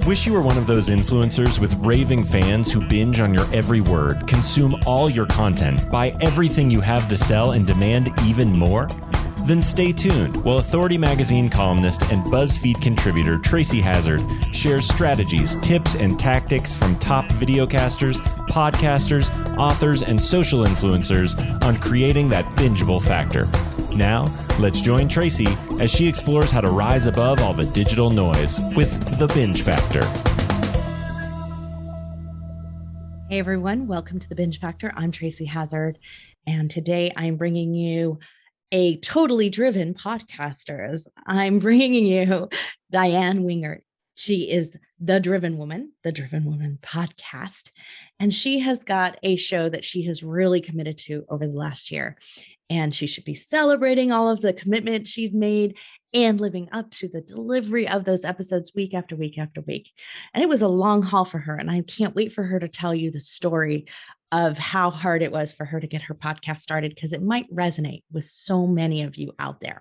Wish you were one of those influencers with raving fans who binge on your every word, consume all your content, buy everything you have to sell, and demand even more? Then stay tuned while Authority Magazine columnist and BuzzFeed contributor Tracy Hazzard shares strategies, tips, and tactics from top videocasters, podcasters, authors, and social influencers on creating that bingeable factor. Now, let's join Tracy as she explores how to rise above all the digital noise with the Binge Factor. Hey everyone, welcome to the Binge Factor. I'm Tracy Hazzard, and today I'm bringing you a totally driven podcaster. I'm bringing you Diann Wingert. She is the Driven Woman podcast, and she has got a show that she has really committed to over the last year. And she should be celebrating all of the commitment she's made and living up to the delivery of those episodes week after week after week. And it was a long haul for her. And I can't wait for her to tell you the story of how hard it was for her to get her podcast started, because it might resonate with so many of you out there.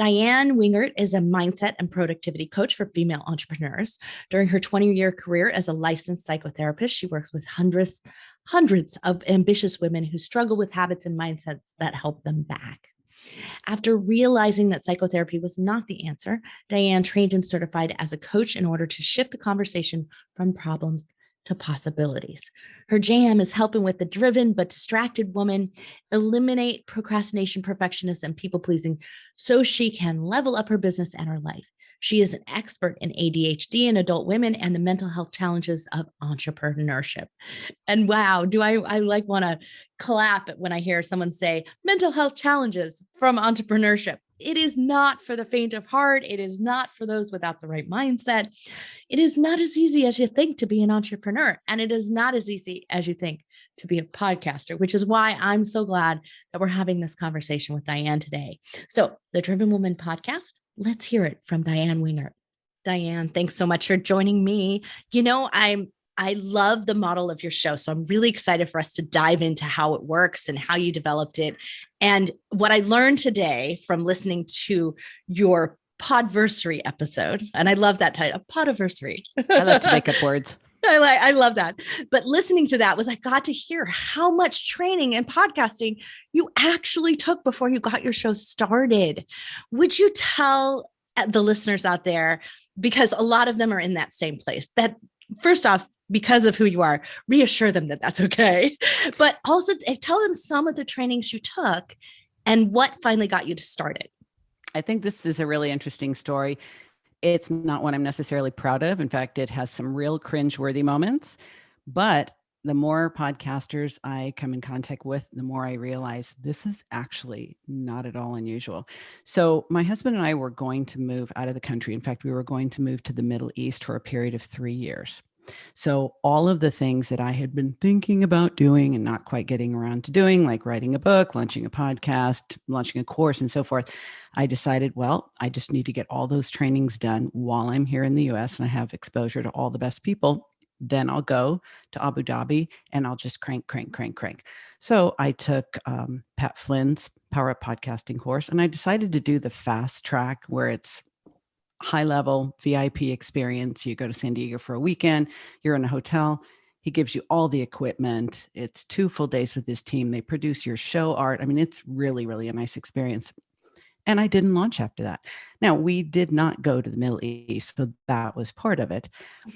Diann Wingert is a mindset and productivity coach for female entrepreneurs. During her 20-year career as a licensed psychotherapist, she works with hundreds of ambitious women who struggle with habits and mindsets that help them back. After realizing that psychotherapy was not the answer, Diann trained and certified as a coach in order to shift the conversation from problems to possibilities. Her jam is helping with the driven but distracted woman eliminate procrastination, perfectionism, and people-pleasing so she can level up her business and her life. She is an expert in ADHD in adult women and the mental health challenges of entrepreneurship. And wow, do I want to clap when I hear someone say mental health challenges from entrepreneurship. It is not for the faint of heart. It is not for those without the right mindset. It is not as easy as you think to be an entrepreneur. And it is not as easy as you think to be a podcaster, which is why I'm so glad that we're having this conversation with Diann today. So the Driven Woman podcast, let's hear it from Diann Wingert. Diann, thanks so much for joining me. You know, I love the model of your show. So I'm really excited for us to dive into how it works and how you developed it. And what I learned today from listening to your podversary episode, and I love that title, podiversary. I love to make up words. I love that. But listening to that was I got to hear how much training and podcasting you actually took before you got your show started. Would you tell the listeners out there, because a lot of them are in that same place, that first off, because of who you are, reassure them that that's okay. But also tell them some of the trainings you took and what finally got you to start it. I think this is a really interesting story. It's not one I'm necessarily proud of. In fact, it has some real cringeworthy moments. But the more podcasters I come in contact with, the more I realize this is actually not at all unusual. So my husband and I were going to move out of the country. In fact, we were going to move to the Middle East for a period of 3 years. So all of the things that I had been thinking about doing and not quite getting around to doing, like writing a book, launching a podcast, launching a course, and so forth, I decided, well, I just need to get all those trainings done while I'm here in the US and I have exposure to all the best people. Then I'll go to Abu Dhabi and I'll just crank. So I took Pat Flynn's Power Up Podcasting course, and I decided to do the fast track where it's high level VIP experience. You go to San Diego for a weekend, you're in a hotel. He gives you all the equipment. It's 2 full days with his team. They produce your show art. I mean, it's really, really a nice experience. And I didn't launch after that. Now, we did not go to the Middle East, so that was part of it.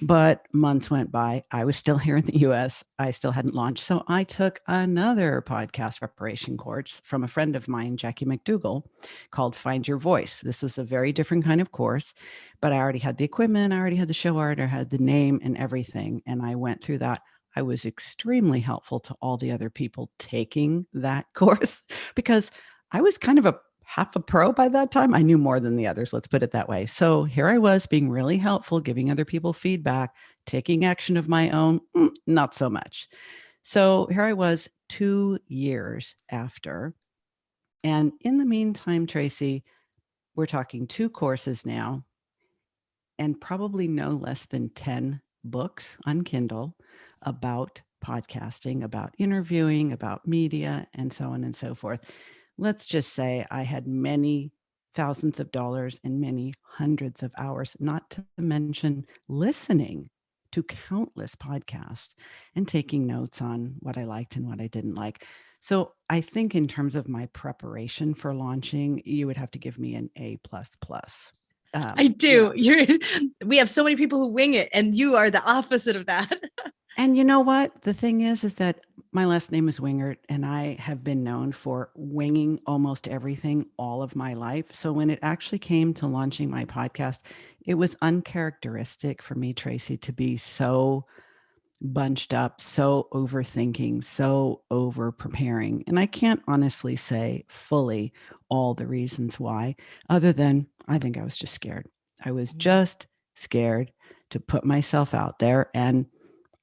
But months went by. I was still here in the US. I still hadn't launched. So I took another podcast preparation course from a friend of mine, Jackie McDougall, called Find Your Voice. This was a very different kind of course, but I already had the equipment. I already had the show art. I had the name and everything. And I went through that. I was extremely helpful to all the other people taking that course because I was kind of half a pro by that time. I knew more than the others, let's put it that way. So here I was being really helpful, giving other people feedback, taking action of my own, not so much. So here I was 2 years after. And in the meantime, Tracy, we're talking 2 courses now and probably no less than 10 books on Kindle about podcasting, about interviewing, about media, and so on and so forth. Let's just say I had many thousands of dollars and many hundreds of hours, not to mention listening to countless podcasts and taking notes on what I liked and what I didn't like. So I think in terms of my preparation for launching, you would have to give me an A++. I do. We have so many people who wing it, and you are the opposite of that. And you know what? The thing is that my last name is Wingert, and I have been known for winging almost everything all of my life. So when it actually came to launching my podcast, it was uncharacteristic for me, Tracy, to be so bunched up, so overthinking, so over preparing. And I can't honestly say fully all the reasons why, other than I think I was just scared. I was just scared to put myself out there. And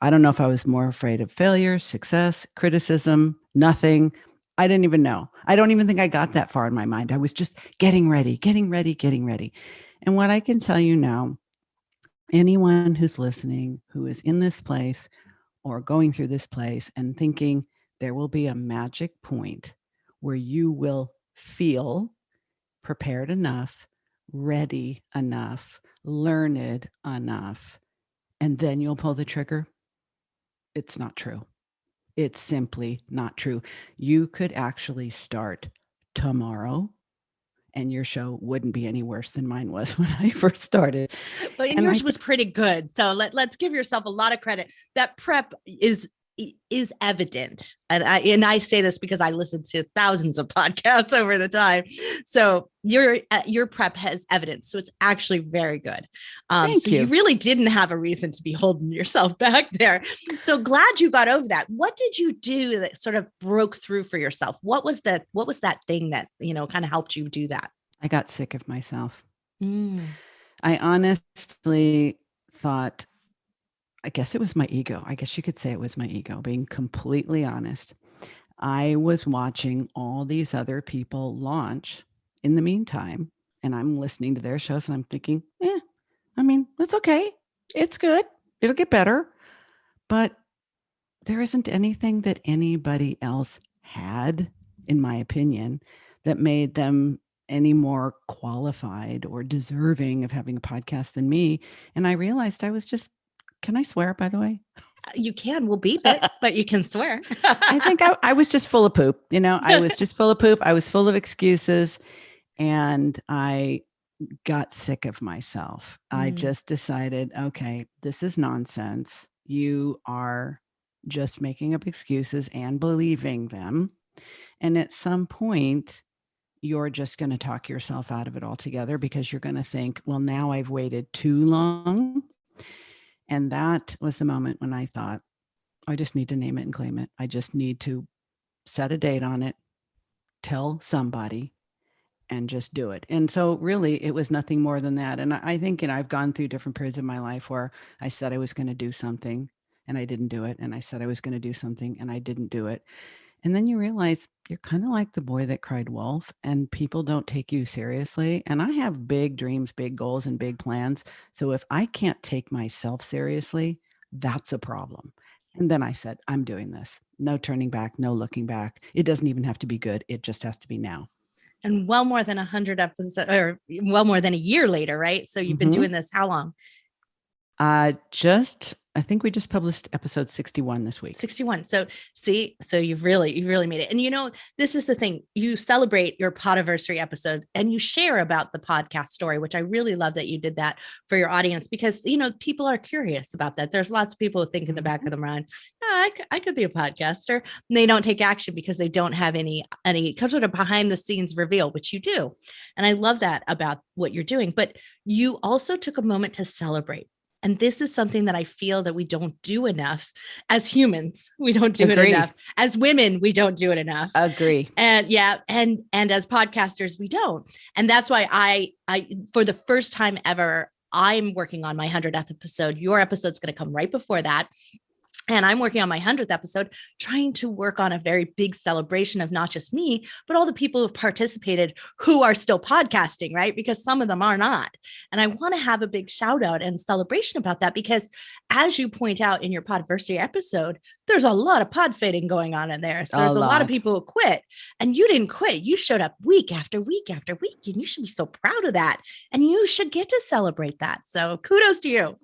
I don't know if I was more afraid of failure, success, criticism, nothing. I didn't even know. I don't even think I got that far in my mind. I was just getting ready. And what I can tell you now, anyone who's listening, who is in this place or going through this place and thinking there will be a magic point where you will feel prepared enough, ready enough, learned enough, and then you'll pull the trigger. It's not true. It's simply not true. You could actually start tomorrow and your show wouldn't be any worse than mine was when I first started. Well, and yours was pretty good. So let's give yourself a lot of credit. That prep is evident. And I say this because I listened to thousands of podcasts over the time. So your prep has evidence. So it's actually very good. Thank you. You really didn't have a reason to be holding yourself back there. So glad you got over that. What did you do that sort of broke through for yourself? What was that thing that, kind of helped you do that? I got sick of myself. I honestly thought, I guess it was my ego. I guess you could say it was my ego, being completely honest. I was watching all these other people launch in the meantime, and I'm listening to their shows and I'm thinking, it's okay. It's good. It'll get better. But there isn't anything that anybody else had, in my opinion, that made them any more qualified or deserving of having a podcast than me. And I realized I was just, can I swear, by the way? You can. We'll beep it, but you can swear. I think I was just full of poop. I was just full of poop. I was full of excuses. And I got sick of myself. I just decided, okay, this is nonsense. You are just making up excuses and believing them. And at some point, you're just going to talk yourself out of it altogether because you're going to think, well, now I've waited too long. And that was the moment when I thought, I just need to name it and claim it. I just need to set a date on it, tell somebody, and just do it. And so really, it was nothing more than that. And I think, I've gone through different periods of my life where I said I was going to do something and I didn't do it. And I said I was going to do something and I didn't do it. And then you realize you're kind of like the boy that cried wolf, and people don't take you seriously. And I have big dreams, big goals, and big plans. So if I can't take myself seriously, that's a problem. And then I said, I'm doing this. No turning back, no looking back. It doesn't even have to be good. It just has to be now. And well more than 100 episodes, or well more than a year later, right? So you've been doing this how long? I think we just published episode 61 this week. 61. So you've really made it. And this is the thing. You celebrate your podiversary episode and you share about the podcast story, which I really love that you did that for your audience, because, people are curious about that. There's lots of people who think in the back of their mind, I could be a podcaster. And they don't take action because they don't have any sort of behind the scenes reveal, which you do. And I love that about what you're doing. But you also took a moment to celebrate. And this is something that I feel that we don't do enough as humans. We don't do it enough. As women, we don't do it enough. Agree. And and as podcasters, we don't. And that's why I for the first time ever, I'm working on my 100th episode. Your episode's going to come right before that. And I'm working on my 100th episode, trying to work on a very big celebration of not just me, but all the people who've participated who are still podcasting, right? Because some of them are not. And I want to have a big shout out and celebration about that, because as you point out in your podversary episode, there's a lot of pod fading going on in there. So there's a lot of people who quit, and you didn't quit. You showed up week after week after week, and you should be so proud of that. And you should get to celebrate that. So kudos to you.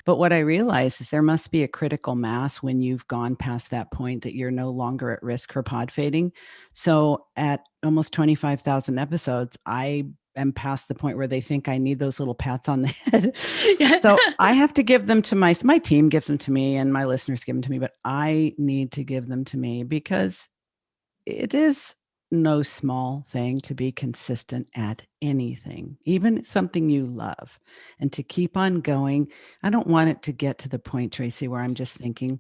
But what I realize is there must be a critical mass when you've gone past that point that you're no longer at risk for pod fading. So at almost 25,000 episodes, I am past the point where they think I need those little pats on the head. So I have to give them to my team gives them to me and my listeners give them to me, but I need to give them to me because it is no small thing to be consistent at anything, even something you love, and to keep on going. I don't want it to get to the point, Tracy, where I'm just thinking,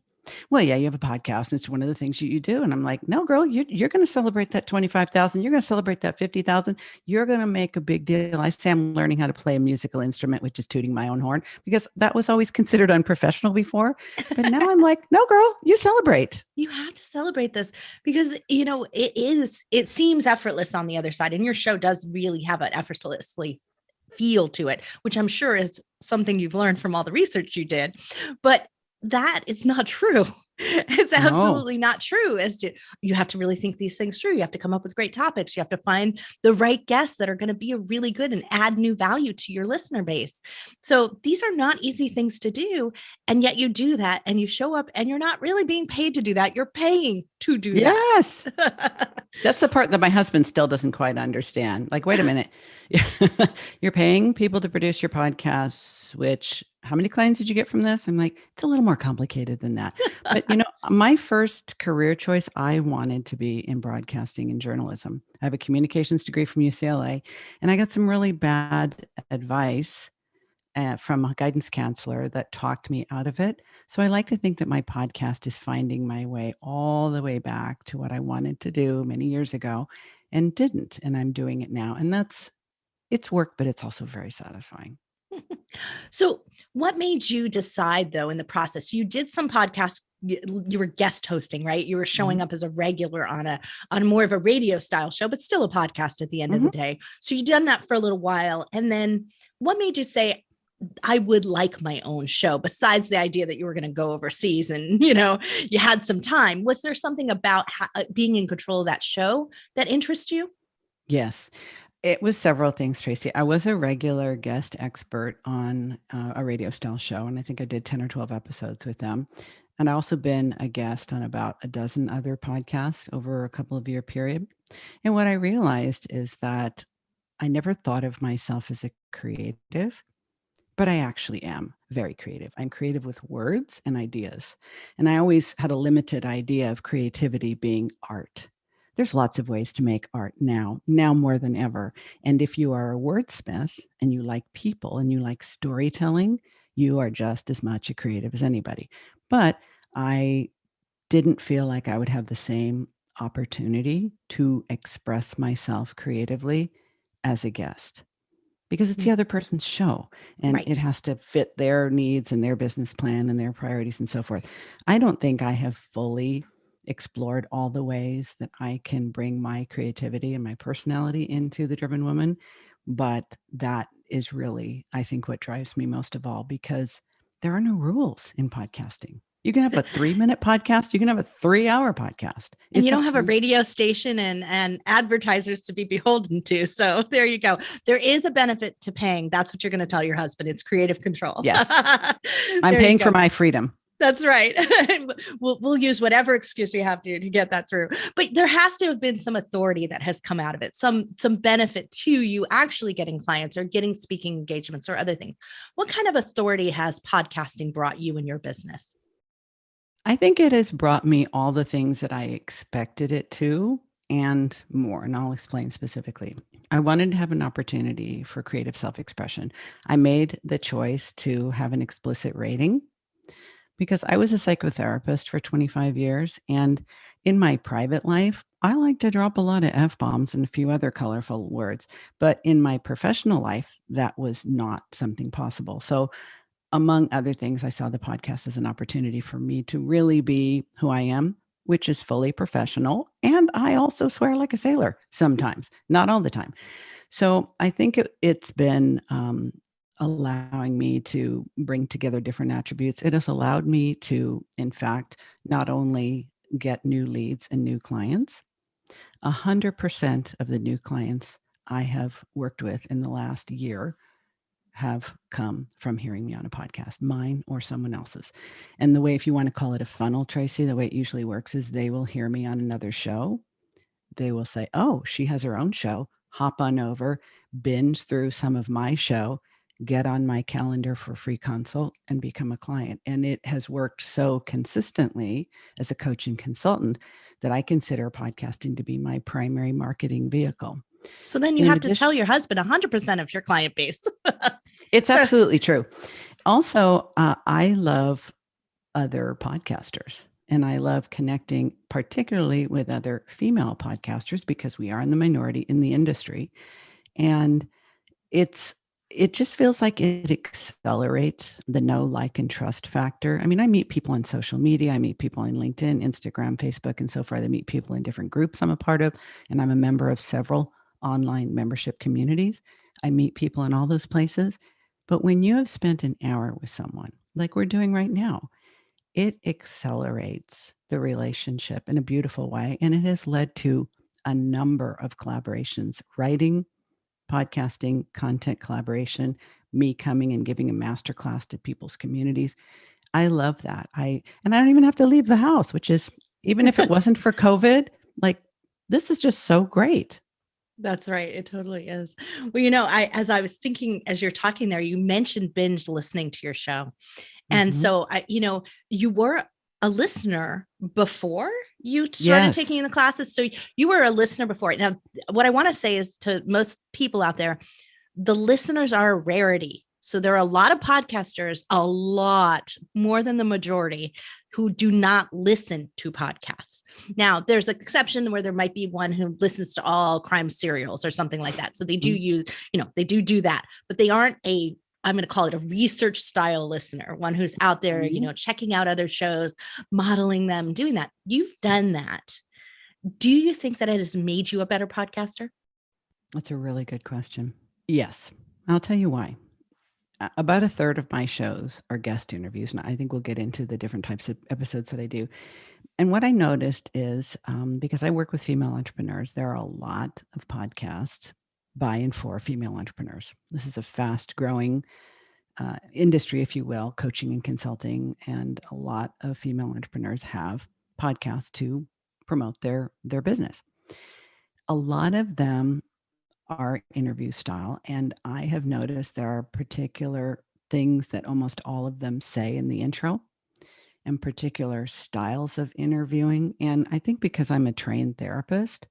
well, yeah, you have a podcast. And it's one of the things you do. And I'm like, no, girl, you're going to celebrate that 25,000. You're going to celebrate that 50,000. You're going to make a big deal. I say I'm learning how to play a musical instrument, which is tooting my own horn, because that was always considered unprofessional before. But now I'm like, no, girl, you celebrate. You have to celebrate this because, it seems effortless on the other side. And your show does really have an effortlessly feel to it, which I'm sure is something you've learned from all the research you did. But that it's not true. It's absolutely not true. You have to really think these things through. You have to come up with great topics. You have to find the right guests that are going to be really good and add new value to your listener base. So these are not easy things to do. And yet you do that and you show up and you're not really being paid to do that. You're paying to do that. Yes. That's the part that my husband still doesn't quite understand. Like, wait a minute. You're paying people to produce your podcasts, which how many clients did you get from this? I'm like, it's a little more complicated than that. But, my first career choice, I wanted to be in broadcasting and journalism. I have a communications degree from UCLA, and I got some really bad advice from a guidance counselor that talked me out of it. So I like to think that my podcast is finding my way all the way back to what I wanted to do many years ago and didn't. And I'm doing it now. And it's work, but it's also very satisfying. So what made you decide, though, in the process? You did some podcasts, you were guest hosting, right? You were showing up as a regular on more of a radio style show, but still a podcast at the end of the day. So you done that for a little while. And then what made you say, I would like my own show, besides the idea that you were going to go overseas and, you had some time? Was there something about being in control of that show that interests you? Yes. It was several things, Tracy. I was a regular guest expert on a radio style show, and I think I did 10 or 12 episodes with them. And I also been a guest on about a dozen other podcasts over a couple of year period. And what I realized is that I never thought of myself as a creative, but I actually am very creative. I'm creative with words and ideas. And I always had a limited idea of creativity being art. There's lots of ways to make art now more than ever. And if you are a wordsmith and you like people and you like storytelling, you are just as much a creative as anybody. But I didn't feel like I would have the same opportunity to express myself creatively as a guest, because it's the other person's show and it has to fit their needs and their business plan and their priorities and so forth. I don't think I have fully explored all the ways that I can bring my creativity and my personality into The Driven Woman. But that is really, I think, what drives me most of all, because there are no rules in podcasting. You can have a 3-minute podcast. You can have a 3-hour podcast. And you don't have a radio station and advertisers to be beholden to. So there you go. There is a benefit to paying. That's what you're going to tell your husband. It's creative control. Yes. I'm paying for my freedom. That's right. We'll use whatever excuse we have to get that through. But there has to have been some authority that has come out of it, some benefit to you actually getting clients or getting speaking engagements or other things. What kind of authority has podcasting brought you in your business? I think it has brought me all the things that I expected it to and more, and I'll explain specifically. I wanted to have an opportunity for creative self-expression. I made the choice to have an explicit rating because I was a psychotherapist for 25 years. And in my private life, I like to drop a lot of F-bombs and a few other colorful words. But in my professional life, that was not something possible. So among other things, I saw the podcast as an opportunity for me to really be who I am, which is fully professional. And I also swear like a sailor sometimes, not all the time. So I think it's been allowing me to bring together different attributes. It has allowed me to, in fact, not only get new leads and new clients, 100% of the new clients I have worked with in the last year have come from hearing me on a podcast, mine or someone else's. And the way, if you want to call it a funnel, Tracy, the way it usually works is they will hear me on another show. They will say, oh, she has her own show. Hop on over, binge through some of my show, get on my calendar for a free consult and become a client. And it has worked so consistently as a coach and consultant that I consider podcasting to be my primary marketing vehicle. So then you have to tell your husband 100% of your client base. It's absolutely true. Also, I love other podcasters. And I love connecting particularly with other female podcasters because we are in the minority in the industry. And it just feels like it accelerates the know, like, and trust factor. I mean, I meet people on social media. I meet people on LinkedIn, Instagram, Facebook, and so forth. I meet people in different groups I'm a part of, and I'm a member of several online membership communities. I meet people in all those places. But when you have spent an hour with someone, like we're doing right now, it accelerates the relationship in a beautiful way. And it has led to a number of collaborations, writing, podcasting, content collaboration, me coming and giving a masterclass to people's communities. I love that. And I don't even have to leave the house, which is, even if it wasn't for COVID, like, this is just so great. That's right. It totally is. Well, as I was thinking, as you're talking there, you mentioned binge listening to your show. And so you were a listener before you started taking the classes. So you were a listener before. Now, what I want to say is to most people out there, the listeners are a rarity. So there are a lot of podcasters, a lot more than the majority, who do not listen to podcasts. Now, there's an exception where there might be one who listens to all crime serials or something like that. So they do use, they do that, but they aren't I'm going to call it a research style listener, one who's out there, checking out other shows, modeling them, doing that. You've done that. Do you think that it has made you a better podcaster? That's a really good question. Yes. I'll tell you why. About a third of my shows are guest interviews. And I think we'll get into the different types of episodes that I do. And what I noticed is, because I work with female entrepreneurs, there are a lot of podcasts by and for female entrepreneurs. This is a fast growing industry, if you will, coaching and consulting. And a lot of female entrepreneurs have podcasts to promote their business. A lot of them are interview style. And I have noticed there are particular things that almost all of them say in the intro, and particular styles of interviewing. And I think because I'm a trained therapist,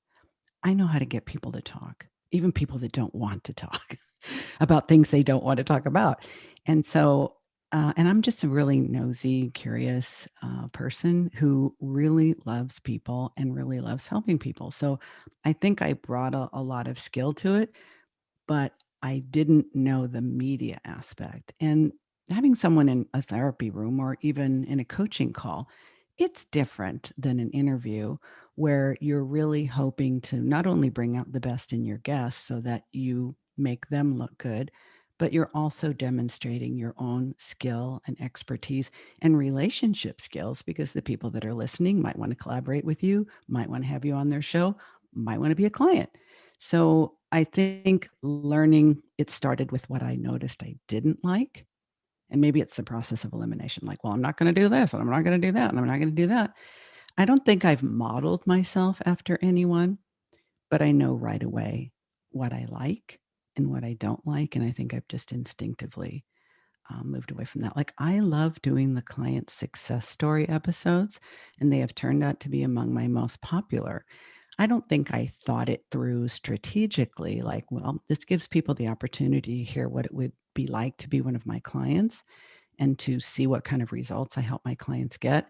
I know how to get people to talk, even people that don't want to talk about things they don't want to talk about. And so, and I'm just a really nosy, curious person who really loves people and really loves helping people. So I think I brought a lot of skill to it, but I didn't know the media aspect. And having someone in a therapy room or even in a coaching call, it's different than an interview where you're really hoping to not only bring out the best in your guests so that you make them look good, but you're also demonstrating your own skill and expertise and relationship skills, because the people that are listening might want to collaborate with you, might want to have you on their show, might want to be a client. So I think learning, it started with what I noticed I didn't like. And maybe it's the process of elimination. Like, well, I'm not going to do this, and I'm not going to do that, and I'm not going to do that. I don't think I've modeled myself after anyone, but I know right away what I like and what I don't like. And I think I've just instinctively moved away from that. Like, I love doing the client success story episodes, and they have turned out to be among my most popular. I don't think I thought it through strategically, like, well, this gives people the opportunity to hear what it would be like to be one of my clients and to see what kind of results I help my clients get.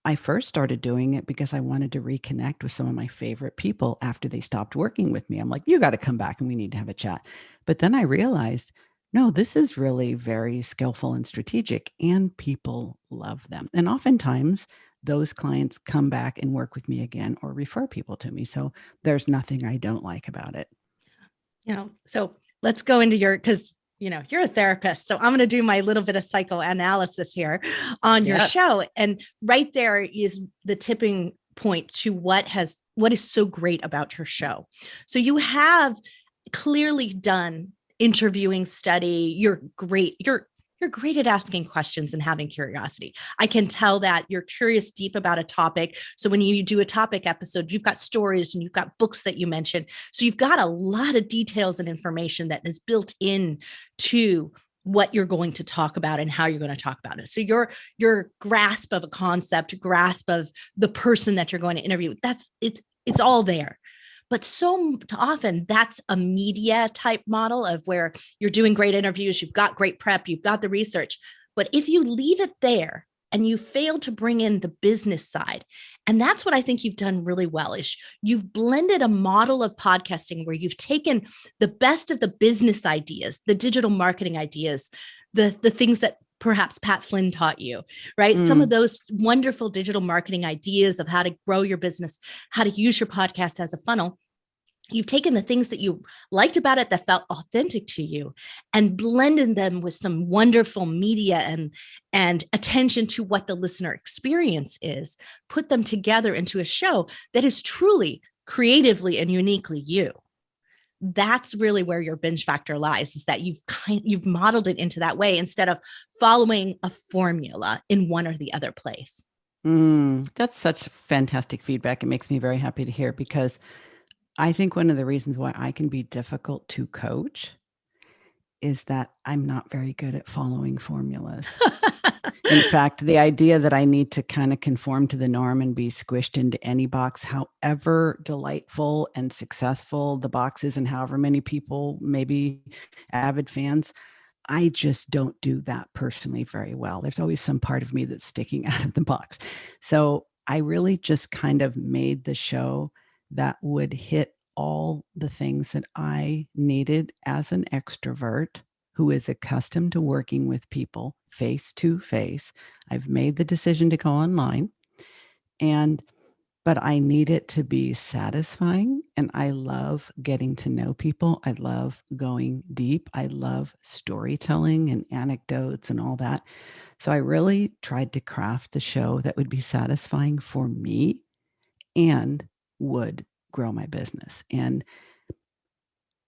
I first started doing it because I wanted to reconnect with some of my favorite people after they stopped working with me. I'm like, you got to come back and we need to have a chat. But then I realized no, this is really very skillful and strategic, and people love them. And oftentimes those clients come back and work with me again or refer people to me. So there's nothing I don't like about it. So let's go into because you're a therapist. So I'm going to do my little bit of psychoanalysis here on your show. And right there is the tipping point to what is so great about your show. So you have clearly done interviewing study. You're great. You're great at asking questions and having curiosity. I can tell that you're curious deep about a topic. So when you do a topic episode, you've got stories and you've got books that you mentioned. So you've got a lot of details and information that is built in to what you're going to talk about and how you're going to talk about it. So your grasp of a concept, grasp of the person that you're going to interview, it's all there. But so often that's a media type model of where you're doing great interviews, you've got great prep, you've got the research. But if you leave it there and you fail to bring in the business side, and that's what I think you've done really well, is you've blended a model of podcasting where you've taken the best of the business ideas, the digital marketing ideas, the things that perhaps Pat Flynn taught you, right? Some of those wonderful digital marketing ideas of how to grow your business, how to use your podcast as a funnel. You've taken the things that you liked about it that felt authentic to you and blended them with some wonderful media and attention to what the listener experience is, put them together into a show that is truly creatively and uniquely you. That's really where your binge factor lies, is that you've modeled it into that way instead of following a formula in one or the other place. That's such fantastic feedback. It makes me very happy to hear, because I think one of the reasons why I can be difficult to coach is that I'm not very good at following formulas. In fact, the idea that I need to kind of conform to the norm and be squished into any box, however delightful and successful the box is, and however many people, maybe avid fans, I just don't do that personally very well. There's always some part of me that's sticking out of the box. So I really just kind of made the show that would hit all the things that I needed as an extrovert who is accustomed to working with people face to face. I've made the decision to go online, but I need it to be satisfying. And I love getting to know people. I love going deep. I love storytelling and anecdotes and all that. So I really tried to craft the show that would be satisfying for me and would grow my business. And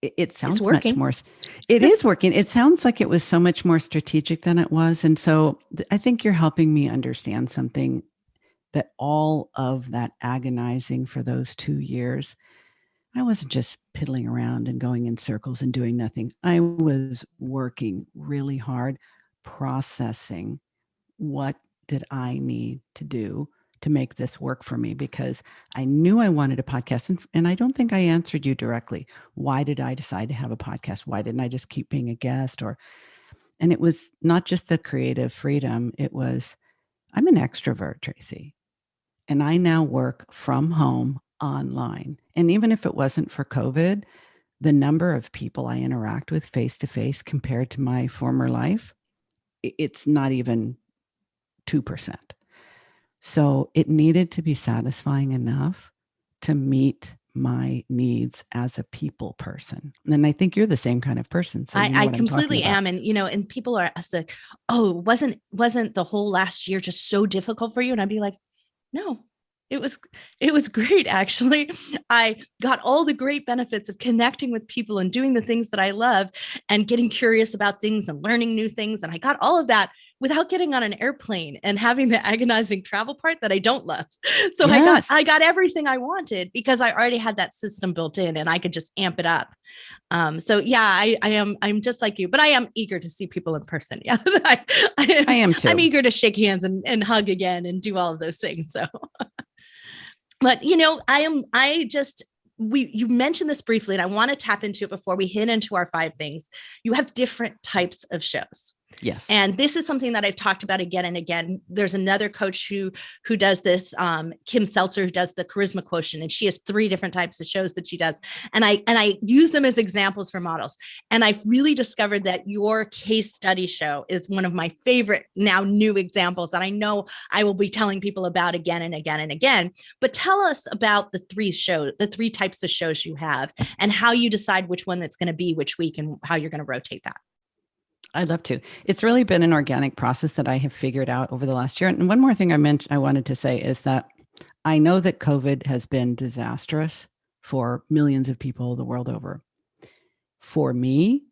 it sounds much more, it is working. It sounds like it was so much more strategic than it was. And so I think you're helping me understand something, that all of that agonizing for those 2 years, I wasn't just piddling around and going in circles and doing nothing. I was working really hard, processing what did I need to do to make this work for me, because I knew I wanted a podcast. And I don't think I answered you directly. Why did I decide to have a podcast? Why didn't I just keep being a guest? And it was not just the creative freedom. It was, I'm an extrovert, Tracy, and I now work from home online. And even if it wasn't for COVID, the number of people I interact with face to face compared to my former life, it's not even 2%. So it needed to be satisfying enough to meet my needs as a people person. And I think you're the same kind of person. So I completely am. And people are asked like, oh, wasn't the whole last year just so difficult for you? And I'd be like, no, it was great. Actually, I got all the great benefits of connecting with people and doing the things that I love and getting curious about things and learning new things. And I got all of that without getting on an airplane and having the agonizing travel part that I don't love. So yes. I got everything I wanted because I already had that system built in and I could just amp it up. So yeah, I'm just like you, but I am eager to see people in person. Yeah, I am too. I'm eager to shake hands and hug again and do all of those things. So, but you mentioned this briefly and I want to tap into it before we hit into our 5 things. You have different types of shows. Yes. And this is something that I've talked about again and again. There's another coach who does this, Kim Seltzer, who does the charisma quotient, and she has 3 different types of shows that she does. And I use them as examples for models. And I've really discovered that your case study show is one of my favorite now new examples that I know I will be telling people about again and again and again. But tell us about the 3 types of shows you have, and how you decide which one it's going to be which week, and how you're going to rotate that. I'd love to. It's really been an organic process that I have figured out over the last year. And one more thing I wanted to say is that I know that COVID has been disastrous for millions of people the world over. For me,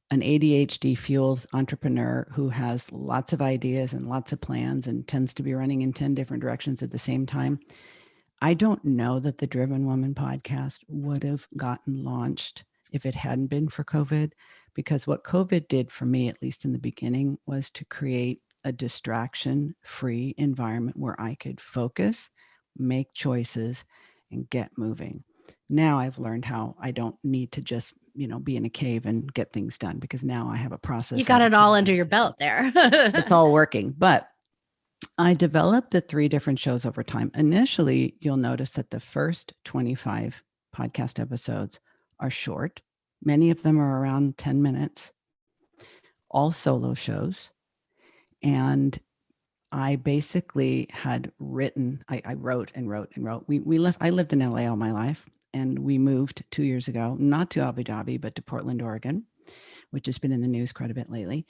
an ADHD fueled entrepreneur who has lots of ideas and lots of plans and tends to be running in 10 different directions at the same time, I don't know that the Driven Woman podcast would have gotten launched if it hadn't been for COVID, because what COVID did for me, at least in the beginning, was to create a distraction-free environment where I could focus, make choices, and get moving. Now I've learned how I don't need to just, be in a cave and get things done, because now I have a process. You got it all under your belt there. It's all working. But I developed the 3 different shows over time. Initially, you'll notice that the first 25 podcast episodes are short. Many of them are around 10 minutes, all solo shows. And I basically had written, I wrote and wrote and wrote. I lived in LA all my life, and we moved 2 years ago, not to Abu Dhabi, but to Portland, Oregon, which has been in the news quite a bit lately.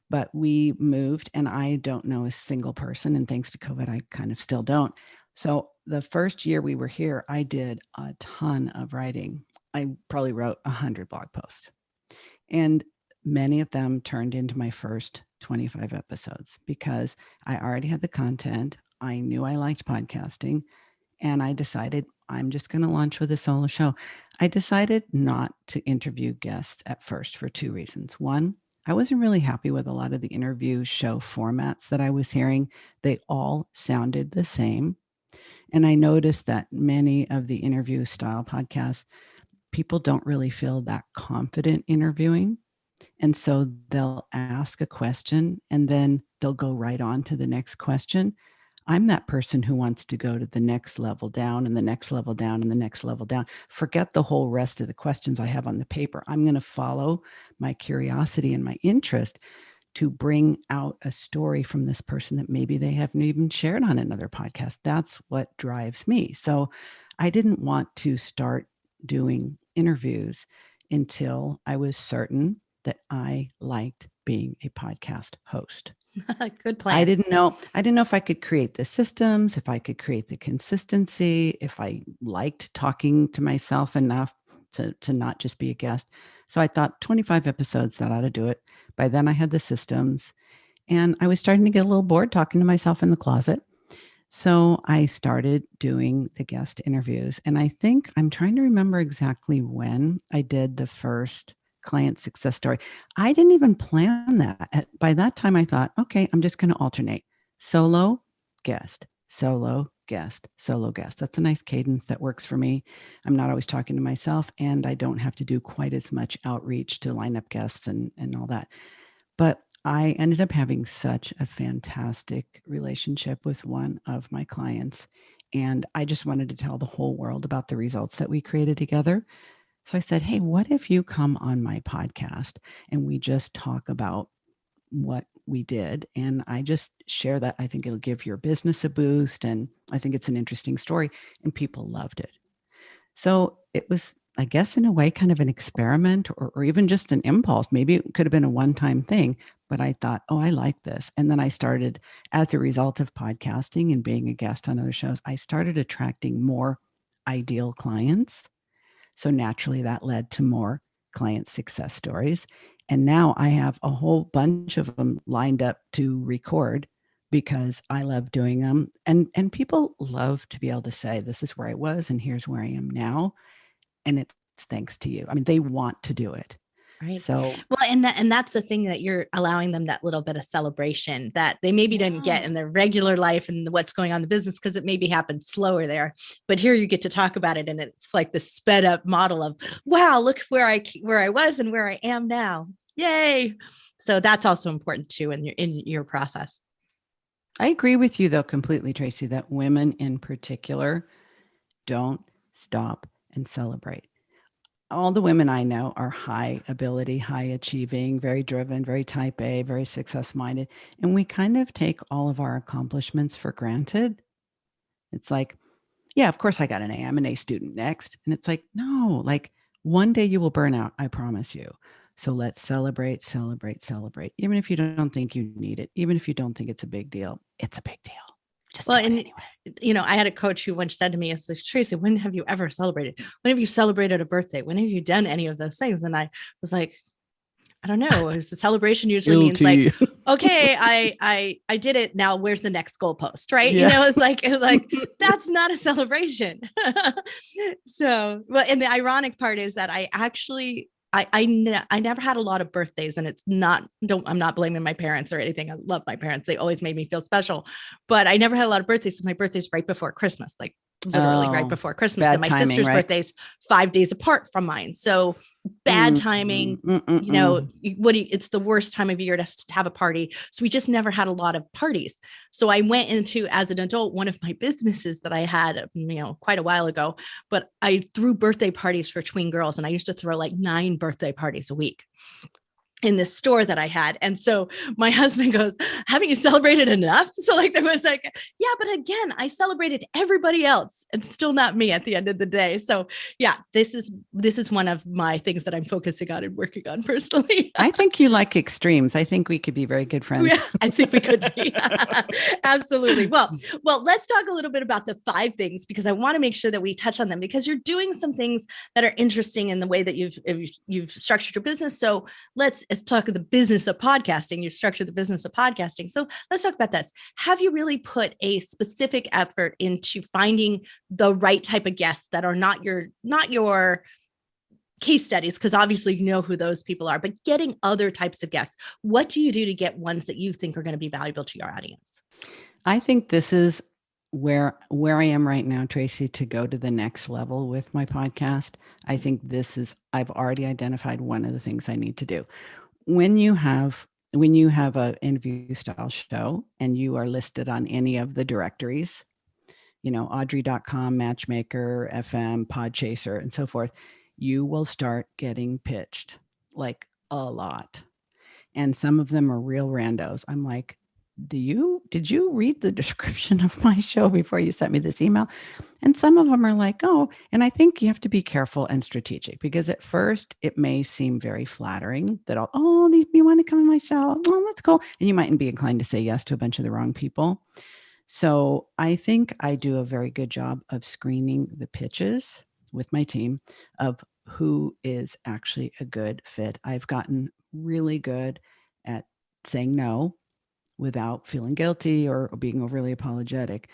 But we moved, and I don't know a single person. And thanks to COVID, I kind of still don't. So the first year we were here, I did a ton of writing. I probably wrote 100 blog posts, and many of them turned into my first 25 episodes because I already had the content. I knew I liked podcasting, and I decided I'm just going to launch with a solo show. I decided not to interview guests at first for 2 reasons. One, I wasn't really happy with a lot of the interview show formats that I was hearing. They all sounded the same. And I noticed that many of the interview style podcasts, people don't really feel that confident interviewing. And so they'll ask a question and then they'll go right on to the next question. I'm that person who wants to go to the next level down and the next level down and the next level down. Forget the whole rest of the questions I have on the paper. I'm going to follow my curiosity and my interest to bring out a story from this person that maybe they haven't even shared on another podcast. That's what drives me. So I didn't want to start doing interviews until I was certain that I liked being a podcast host. Good plan. I didn't know if I could create the systems, if I could create the consistency, if I liked talking to myself enough to not just be a guest. So I thought 25 episodes, that ought to do it. By then I had the systems, and I was starting to get a little bored talking to myself in the closet. So I started doing the guest interviews. And I think I'm trying to remember exactly when I did the first client success story. I didn't even plan that. By that time, I thought, okay, I'm just going to alternate solo, guest, solo, guest, solo, guest. That's a nice cadence that works for me. I'm not always talking to myself, and I don't have to do quite as much outreach to line up guests and all that. But I ended up having such a fantastic relationship with one of my clients, and I just wanted to tell the whole world about the results that we created together. So I said, hey, what if you come on my podcast and we just talk about what we did? And I just share that. I think it'll give your business a boost. And I think it's an interesting story. And people loved it. So it was, I guess, in a way, kind of an experiment or even just an impulse. Maybe it could have been a one-time thing, but I thought, oh, I like this. And then I started, as a result of podcasting and being a guest on other shows, I started attracting more ideal clients. So naturally, that led to more client success stories. And now I have a whole bunch of them lined up to record because I love doing them. And people love to be able to say, this is where I was and here's where I am now. And it's thanks to you. I mean, they want to do it. Right. So, well, and that's the thing, that you're allowing them that little bit of celebration that they maybe didn't get in their regular life and what's going on in the business, because it maybe happened slower there. But here you get to talk about it, and it's like the sped up model of, wow, look where I was and where I am now. Yay. So that's also important too in your process. I agree with you though completely, Tracy, that women in particular don't stop and celebrate. All the women I know are high ability, high achieving, very driven, very type A, very success minded. And we kind of take all of our accomplishments for granted. It's like, yeah, of course I got an A. I'm an A student next. And it's like, no, like one day you will burn out. I promise you. So let's celebrate, celebrate, celebrate. Even if you don't think you need it, even if you don't think it's a big deal, it's a big deal. Just do it anyway. I had a coach who once said to me, "It's like, Tracy, when have you ever celebrated? When have you celebrated a birthday? When have you done any of those things?" And I was like, I don't know. It was the celebration usually means like, okay, I did it. Now where's the next goalpost? Right. Yeah. It's like, that's not a celebration. So, well, and the ironic part is that I actually, I never had a lot of birthdays, and I'm not blaming my parents or anything. I love my parents. They always made me feel special, but I never had a lot of birthdays. So my birthday's right before Christmas, like literally right before Christmas. And my sister's birthday's 5 days apart from mine. So bad timing, it's the worst time of year to have a party. So we just never had a lot of parties. So I went into, as an adult, one of my businesses that I had, quite a while ago, but I threw birthday parties for tween girls. And I used to throw like 9 birthday parties a week in this store that I had. And so my husband goes, haven't you celebrated enough? So like, there was like, yeah, but again, I celebrated everybody else and still not me at the end of the day. So yeah, this is one of my things that I'm focusing on and working on personally. I think you like extremes. I think we could be very good friends. Yeah, I think we could be. Absolutely. Well, let's talk a little bit about the 5 things, because I want to make sure that we touch on them, because you're doing some things that are interesting in the way that you've structured your business. So let's talk of the business of podcasting. You've structured the business of podcasting. So let's talk about this. Have you really put a specific effort into finding the right type of guests that are not your case studies? Because obviously you know who those people are, but getting other types of guests. What do you do to get ones that you think are going to be valuable to your audience? I think this is where I am right now, Tracy, to go to the next level with my podcast. I think I've already identified one of the things I need to do. When you have an interview style show and you are listed on any of the directories, Audrey.com, Matchmaker, FM, Podchaser, and so forth, you will start getting pitched like a lot. And some of them are real randos. I'm like, did you read the description of my show before you sent me this email? And some of them are like, oh, and I think you have to be careful and strategic, because at first it may seem very flattering that, you want to come on my show? Oh, that's cool. And you mightn't be inclined to say yes to a bunch of the wrong people. So I think I do a very good job of screening the pitches with my team of who is actually a good fit. I've gotten really good at saying no without feeling guilty or being overly apologetic.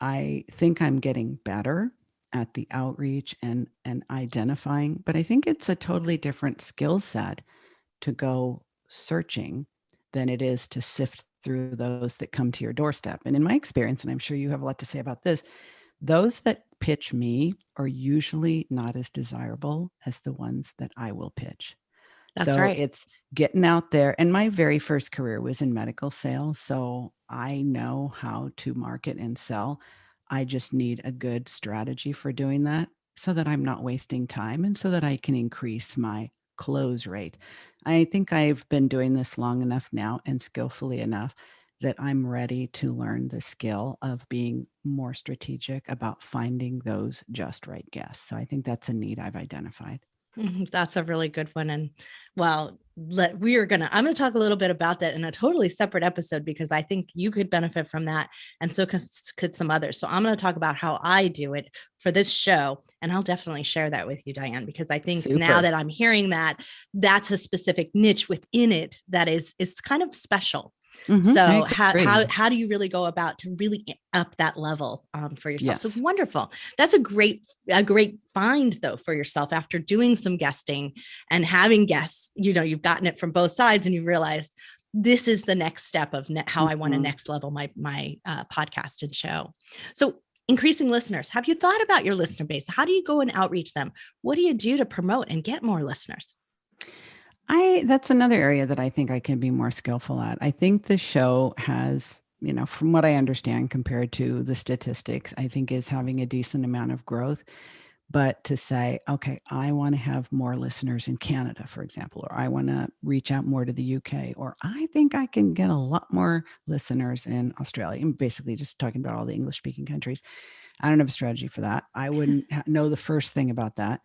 I think I'm getting better at the outreach and identifying, but I think it's a totally different skill set to go searching than it is to sift through those that come to your doorstep. And in my experience, and I'm sure you have a lot to say about this, those that pitch me are usually not as desirable as the ones that I will pitch. That's right. It's getting out there. And my very first career was in medical sales. So I know how to market and sell. I just need a good strategy for doing that so that I'm not wasting time and so that I can increase my close rate. I think I've been doing this long enough now and skillfully enough that I'm ready to learn the skill of being more strategic about finding those just right guests. So I think that's a need I've identified. That's a really good one. And well, I'm going to talk a little bit about that in a totally separate episode, because I think you could benefit from that. And so could some others. So I'm going to talk about how I do it for this show. And I'll definitely share that with you, Diann, because I think now that I'm hearing that, that's a specific niche within it that is kind of special. Mm-hmm. So how do you really go about to really up that level for yourself? Yes. So wonderful. That's a great find though for yourself after doing some guesting and having guests. You've gotten it from both sides and you've realized this is the next step of how I want to next level my podcast and show. So increasing listeners. Have you thought about your listener base? How do you go and outreach them? What do you do to promote and get more listeners? That's another area that I think I can be more skillful at. I think the show has, from what I understand compared to the statistics, I think is having a decent amount of growth. But to say, okay, I want to have more listeners in Canada, for example, or I want to reach out more to the UK, or I think I can get a lot more listeners in Australia. I'm basically just talking about all the English speaking countries. I don't have a strategy for that. I wouldn't know the first thing about that.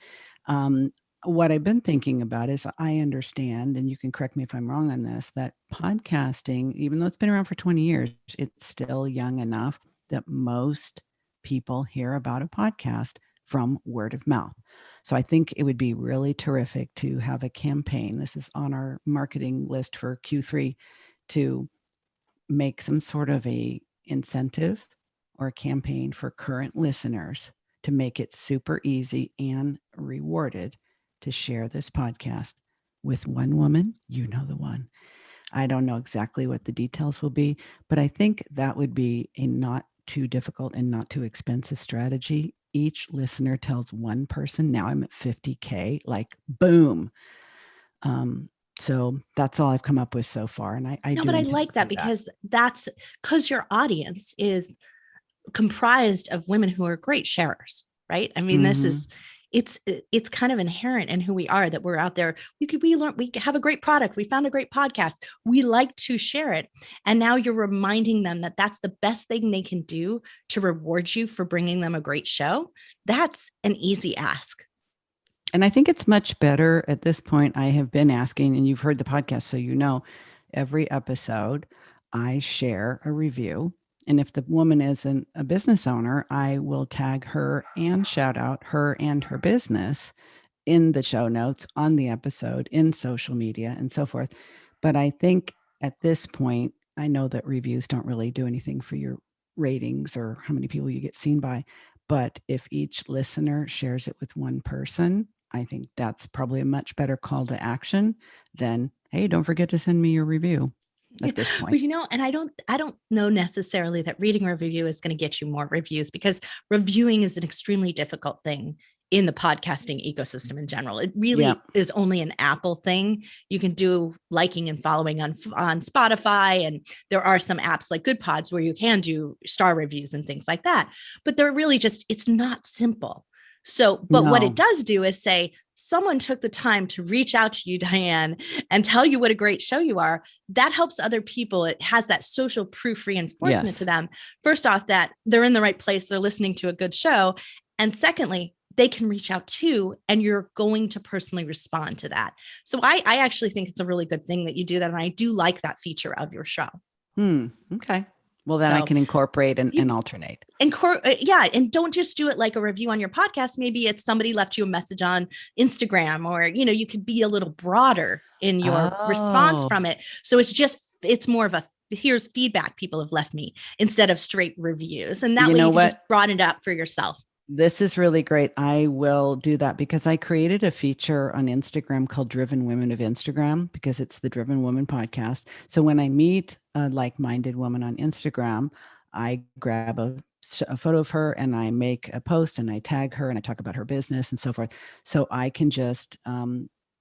What I've been thinking about is I understand, and you can correct me if I'm wrong on this, that podcasting, even though it's been around for 20 years, it's still young enough that most people hear about a podcast from word of mouth. So I think it would be really terrific to have a campaign. This is on our marketing list for Q3, to make some sort of a incentive or a campaign for current listeners to make it super easy and rewarded to share this podcast with one woman, the one. I don't know exactly what the details will be, but I think that would be a not too difficult and not too expensive strategy. Each listener tells one person. Now I'm at 50K, like boom. So that's all I've come up with so far. And I No, do but I intend like to that do because that's because your audience is comprised of women who are great sharers, right? I mean, this is it's kind of inherent in who we are, that we're out there. We have a great product. We found a great podcast. We like to share it. And now you're reminding them that that's the best thing they can do to reward you for bringing them a great show. That's an easy ask. And I think it's much better at this point. I have been asking, and you've heard the podcast, so every episode I share a review. And if the woman isn't a business owner, I will tag her and shout out her and her business in the show notes on the episode, in social media, and so forth. But I think at this point, I know that reviews don't really do anything for your ratings or how many people you get seen by. But if each listener shares it with one person, I think that's probably a much better call to action than, hey, don't forget to send me your review at this point. Well, and I don't know necessarily that reading a review is going to get you more reviews, because reviewing is an extremely difficult thing in the podcasting ecosystem in general. It really is only an Apple thing. You can do liking and following on Spotify, and there are some apps like Good Pods where you can do star reviews and things like that. But they're really it's not simple. So, but what it does do is say, someone took the time to reach out to you, Diann, and tell you what a great show you are. That helps other people. It has that social proof reinforcement to them. First off, that they're in the right place. They're listening to a good show. And secondly, they can reach out too, and you're going to personally respond to that. So I actually think it's a really good thing that you do that. And I do like that feature of your show. Okay. Well, then I can incorporate and alternate. And don't just do it like a review on your podcast. Maybe it's somebody left you a message on Instagram, or, you could be a little broader in your response from it. So it's more of a, here's feedback people have left me, instead of straight reviews. And that way you can just broaden it up for yourself. This is really great. I will do that, because I created a feature on Instagram called Driven Women of Instagram, because it's the Driven Woman podcast. So when I meet a like-minded woman on Instagram, I grab a photo of her and I make a post and I tag her and I talk about her business and so forth. So I can just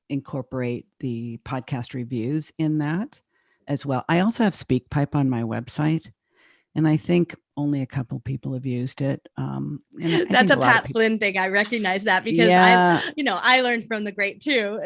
incorporate the podcast reviews in that as well. I also have SpeakPipe on my website, and I think only a couple people have used it. That's a Pat Flynn thing. I recognize that, because I learned from the great too,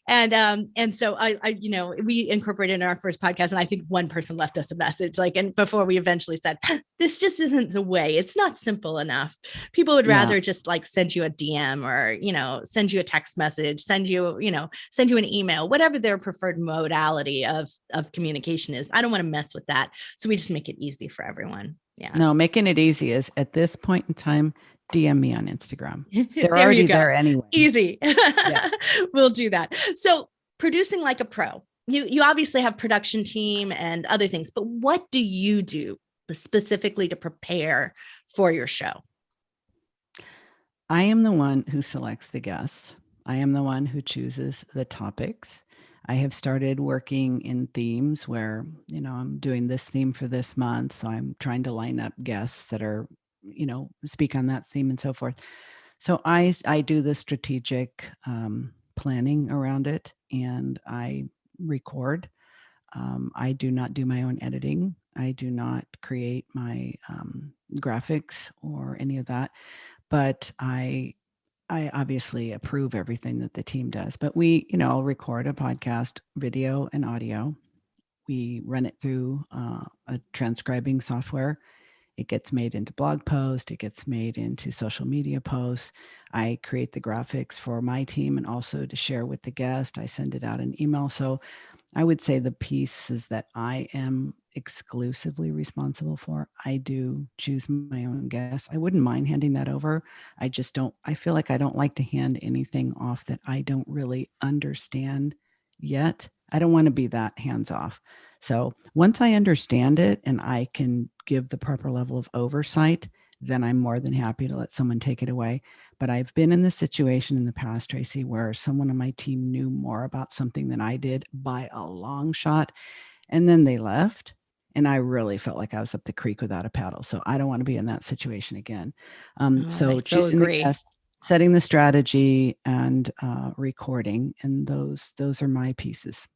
and so I we incorporated in our first podcast, and I think one person left us a message, and before we eventually said, this just isn't the way. It's not simple enough. People would rather just send you a DM, or, send you a text message, send you an email, whatever their preferred modality of communication is. I don't want to mess with that. So we just make it easy for everyone. Yeah. No, making it easy is, at this point in time, DM me on Instagram. They're already there anyway. Easy. We'll do that. So producing like a pro, you obviously have production team and other things, but what do you do specifically to prepare for your show? I am the one who selects the guests. I am the one who chooses the topics. I have started working in themes where, I'm doing this theme for this month. So I'm trying to line up guests that are, speak on that theme and so forth. So I do the strategic planning around it. and I record. I do not do my own editing. I do not create my graphics or any of that, but I obviously approve everything that the team does. But we, I'll record a podcast, video and audio. We run it through a transcribing software. It gets made into blog posts. It gets made into social media posts. I create the graphics for my team and also to share with the guest. I send it out in email. So I would say the pieces that I am exclusively responsible for, I do choose my own guests. I wouldn't mind handing that over. I feel like I don't like to hand anything off that I don't really understand yet. I don't want to be that hands off. So once I understand it and I can give the proper level of oversight, then I'm more than happy to let someone take it away. But I've been in this situation in the past, Tracy, where someone on my team knew more about something than I did by a long shot, and then they left. And I really felt like I was up the creek without a paddle. So I don't want to be in that situation again. So choosing the guest, setting the strategy, and recording, and those are my pieces.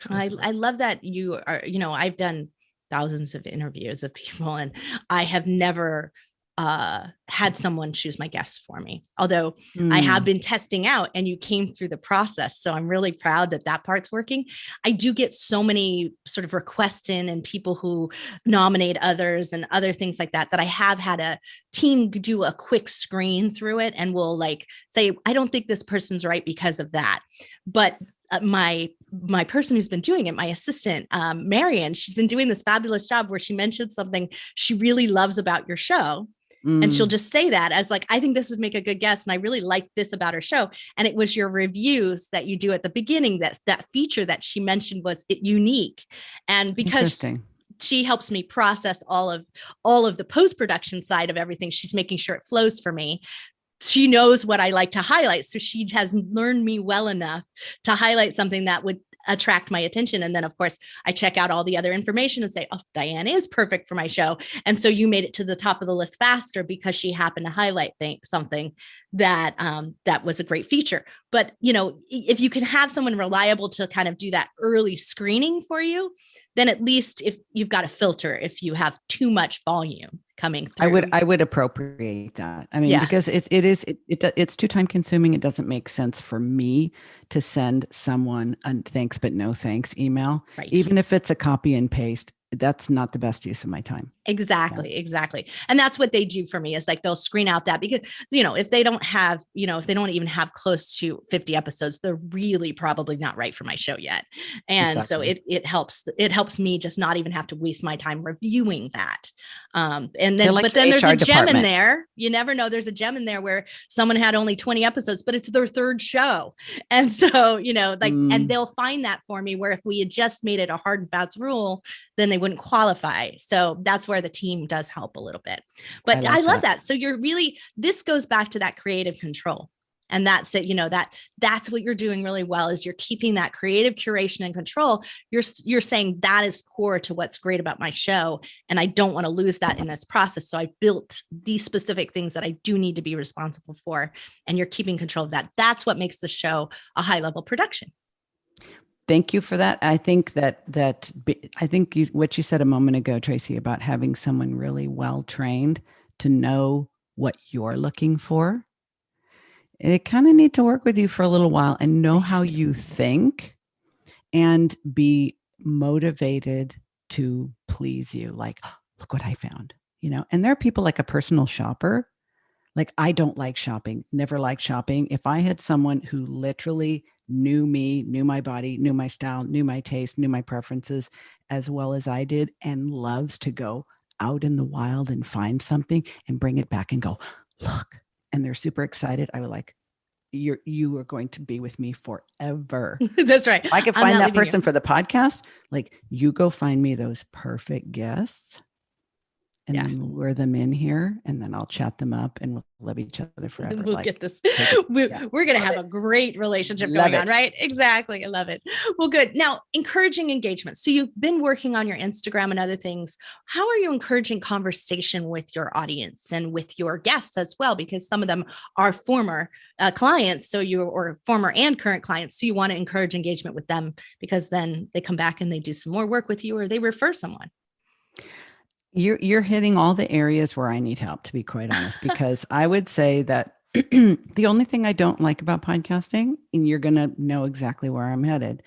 I love that you are, I've done thousands of interviews of people, and I have never had someone choose my guests for me. Although I have been testing out and you came through the process. So I'm really proud that part's working. I do get so many sort of requests in and people who nominate others and other things like that, that I have had a team do a quick screen through it and will like say, I don't think this person's right because of that. But my person who's been doing it, my assistant, Marion, she's been doing this fabulous job where she mentioned something she really loves about your show. And she'll just say that as like, I think this would make a good guest. And I really like this about her show. And it was your reviews that you do at the beginning, that feature that she mentioned was unique. And because she helps me process all of the post-production side of everything, she's making sure it flows for me. She knows what I like to highlight. So she has learned me well enough to highlight something that would attract my attention. And then of course I check out all the other information and say, oh, Diann is perfect for my show. And so you made it to the top of the list faster because she happened to highlight something that that was a great feature. But if you can have someone reliable to kind of do that early screening for you, then at least if you've got a filter, if you have too much volume coming through. I would appropriate that. I mean, because it's too time consuming. It doesn't make sense for me to send someone a thanks but no thanks email, even if it's a copy and paste. That's not the best use of my time. Exactly. And that's what they do for me is like, they'll screen out that because, if they don't have, if they don't even have close to 50 episodes, they're really probably not right for my show yet. And so it helps me just not even have to waste my time reviewing that. And then, but then there's a gem in there. You never know. There's a gem in there where someone had only 20 episodes, but it's their third show. And so, and they'll find that for me where if we had just made it a hard and fast rule, then they wouldn't qualify. So that's where the team does help a little bit. But I love that. So this goes back to that creative control. And that's it, that's what you're doing really well is you're keeping that creative curation and control. You're saying that is core to what's great about my show. And I don't want to lose that in this process. So I built these specific things that I do need to be responsible for. And you're keeping control of that. That's what makes the show a high level production. Thank you for that. I think what you said a moment ago, Tracy, about having someone really well trained to know what you're looking for. They kind of need to work with you for a little while and know how you think and be motivated to please you. Like, oh, look what I found, and there are people like a personal shopper. Like, I don't like shopping, never liked shopping. If I had someone who literally knew me, knew my body, knew my style, knew my taste, knew my preferences as well as I did, and loves to go out in the wild and find something and bring it back and go, look, and they're super excited, I would like, you are going to be with me forever. That's right. If I could find that person for the podcast, like, you go find me those perfect guests and then lure them in here, and then I'll chat them up and we'll love each other forever. We'll get this. We're going to have a great relationship going on, right? Exactly. I love it. Well, good. Now, encouraging engagement. So you've been working on your Instagram and other things. How are you encouraging conversation with your audience and with your guests as well? Because some of them are former clients, or former and current clients. So you want to encourage engagement with them, because then they come back and they do some more work with you, or they refer someone. You're hitting all the areas where I need help, to be quite honest, because I would say that the only thing I don't like about podcasting, and you're going to know exactly where I'm headed,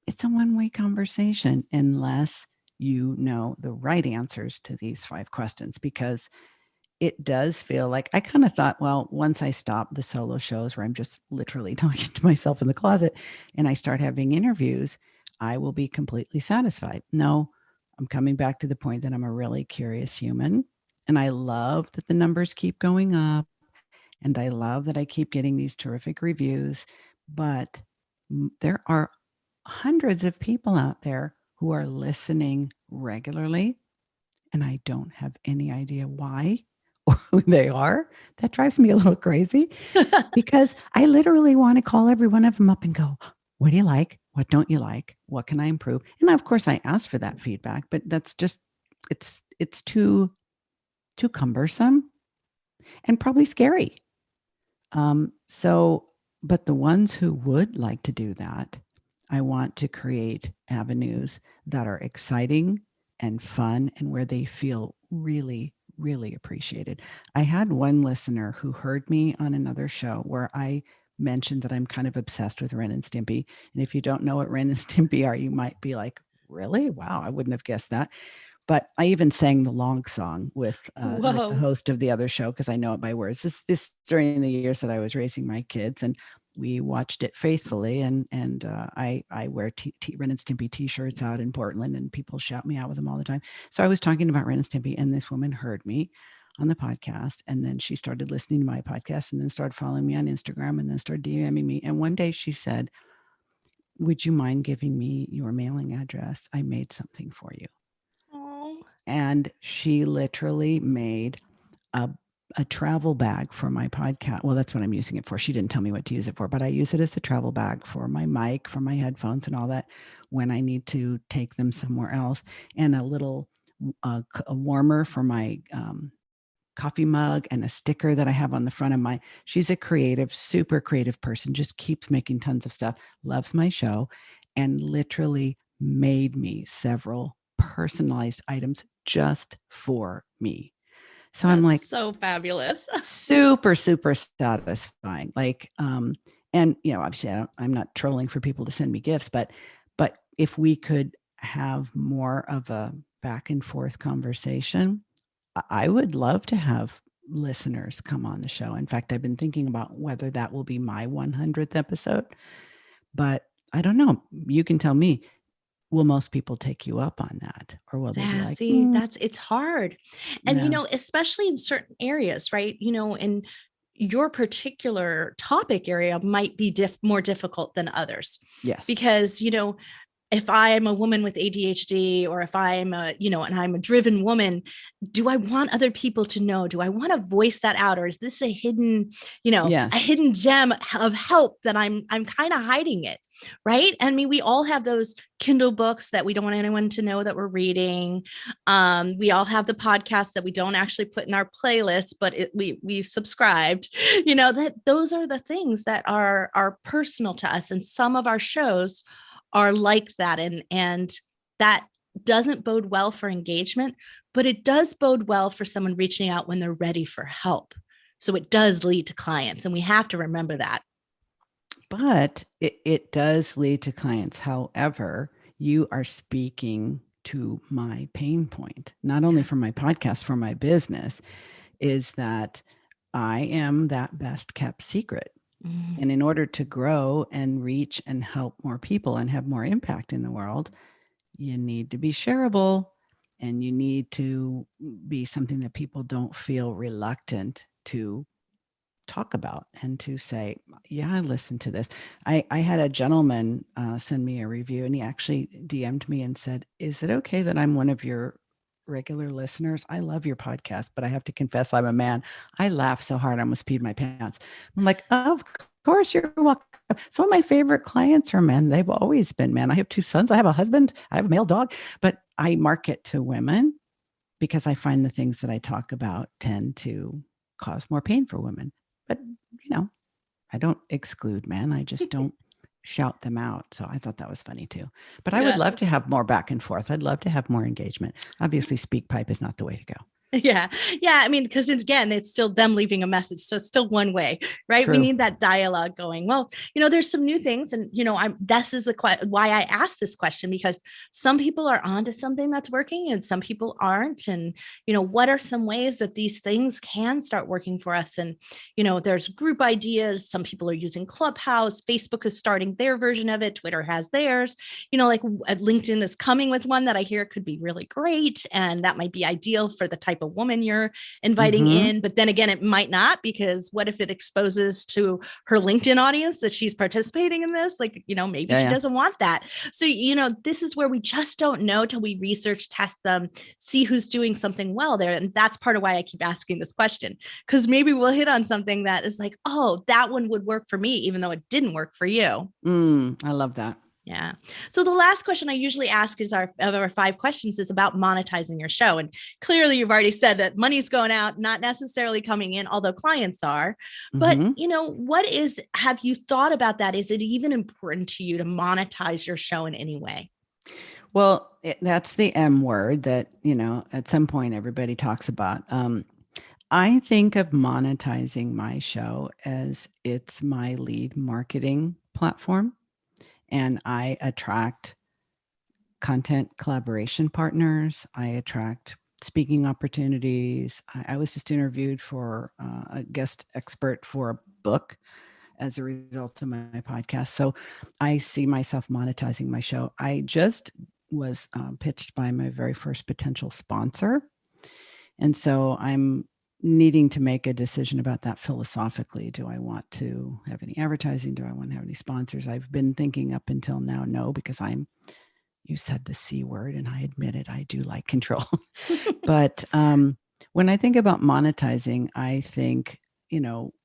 it's a one-way conversation unless you know the right answers to these 5 questions, because it does feel like, I kind of thought, well, once I stop the solo shows where I'm just literally talking to myself in the closet and I start having interviews, I will be completely satisfied. No, I'm coming back to the point that I'm a really curious human, and I love that the numbers keep going up, and I love that I keep getting these terrific reviews, but there are hundreds of people out there who are listening regularly, and I don't have any idea why or who they are. That drives me a little crazy because I literally want to call every one of them up and go, what do you like? What don't you like? What can I improve? And of course I ask for that feedback, but that's just, it's too cumbersome and probably scary. But the ones who would like to do that, I want to create avenues that are exciting and fun and where they feel really, really appreciated. I had one listener who heard me on another show where I mentioned that I'm kind of obsessed with Ren and Stimpy. And if you don't know what Ren and Stimpy are, you might be like, really? Wow, I wouldn't have guessed that. But I even sang the long song with the host of the other show because I know it by words. This during the years that I was raising my kids, and we watched it faithfully. And I wear Ren and Stimpy T-shirts out in Portland, and people shout me out with them all the time. So I was talking about Ren and Stimpy, and this woman heard me on the podcast, and then she started listening to my podcast, and then started following me on Instagram, and then started DMing me. And one day she said, "Would you mind giving me your mailing address? I made something for you." And she literally made a travel bag for my podcast. Well, that's what I'm using it for. She didn't tell me what to use it for, but I use it as a travel bag for my mic, for my headphones and all that when I need to take them somewhere else. And a little a warmer for my coffee mug, and a sticker that I have on the front of she's a creative, super creative person, just keeps making tons of stuff, loves my show, and literally made me several personalized items just for me. So I'm like, so fabulous. super, super satisfying. Like, and obviously I'm not trolling for people to send me gifts, but if we could have more of a back and forth conversation, I would love to have listeners come on the show. In fact, I've been thinking about whether that will be my 100th episode, but I don't know. You can tell me. Will most people take you up on that? Or will they be like, it's hard. And, especially in certain areas, right? In your particular topic area might be more difficult than others. Yes. Because, if I'm a woman with ADHD, or if I'm and I'm a driven woman, do I want other people to know? Do I want to voice that out? Or is this a hidden, a hidden gem of help that I'm kind of hiding it? Right. I mean, we all have those Kindle books that we don't want anyone to know that we're reading. We all have the podcasts that we don't actually put in our playlist, but we've subscribed, that those are the things that are personal to us. And some of our shows are like that. And that doesn't bode well for engagement, but it does bode well for someone reaching out when they're ready for help. So it does lead to clients, and we have to remember that. But it does lead to clients. However, you are speaking to my pain point, not only for my podcast, for my business, is that I am that best kept secret. And in order to grow and reach and help more people and have more impact in the world, you need to be shareable, and you need to be something that people don't feel reluctant to talk about and to say, yeah, I listened to this. I had a gentleman send me a review, and he actually DM'd me and said, is it okay that I'm one of your regular listeners, I love your podcast, but I have to confess I'm a man. I laugh so hard I almost peed my pants. I'm like, of course, you're welcome. Some of my favorite clients are men. They've always been men. I have 2 sons. I have a husband. I have a male dog, but I market to women because I find the things that I talk about tend to cause more pain for women. But, I don't exclude men. I just don't shout them out. So I thought that was funny too. But I would love to have more back and forth. I'd love to have more engagement. Obviously, speak pipe is not the way to go. Yeah. Yeah. I mean, because again, it's still them leaving a message. So it's still one way, right? True. We need that dialogue going. Well, there's some new things. And, this is why I asked this question, because some people are onto something that's working and some people aren't. And, what are some ways that these things can start working for us? And, there's group ideas. Some people are using Clubhouse. Facebook is starting their version of it. Twitter has theirs. Like LinkedIn is coming with one that I hear could be really great. And that might be ideal for the type of woman you're inviting in. But then again, it might not, because what if it exposes to her LinkedIn audience that she's participating in this? Like, maybe she doesn't want that. So, this is where we just don't know till we research, test them, see who's doing something well there. And that's part of why I keep asking this question, because maybe we'll hit on something that is like, oh, that one would work for me, even though it didn't work for you. I love that. Yeah. So the last question I usually ask of our 5 questions is about monetizing your show. And clearly you've already said that money's going out, not necessarily coming in, although clients are. But, have you thought about that? Is it even important to you to monetize your show in any way? Well, that's the M word that, at some point everybody talks about. I think of monetizing my show as it's my lead marketing platform. And I attract content collaboration partners. I attract speaking opportunities. I was just interviewed for a guest expert for a book as a result of my podcast. So I see myself monetizing my show. I just was pitched by my very first potential sponsor. And so I'm needing to make a decision about that philosophically. Do I want to have any advertising? Do I want to have any sponsors? I've been thinking up until now, no, because you said the C word and I admit it, I do like control. But when I think about monetizing, I think,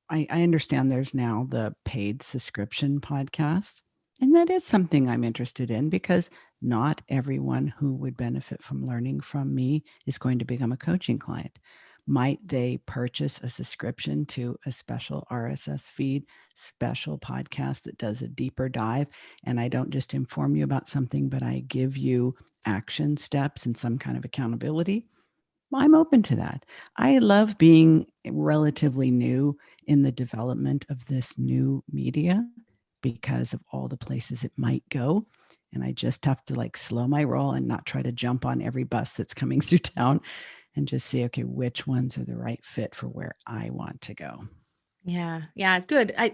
I understand there's now the paid subscription podcast. And that is something I'm interested in, because not everyone who would benefit from learning from me is going to become a coaching client. Might they purchase a subscription to a special RSS feed, special podcast that does a deeper dive? And I don't just inform you about something, but I give you action steps and some kind of accountability. I'm open to that. I love being relatively new in the development of this new media because of all the places it might go. And I just have to slow my roll and not try to jump on every bus that's coming through town, and just see, okay, which ones are the right fit for where I want to go. Yeah. Yeah. Good. I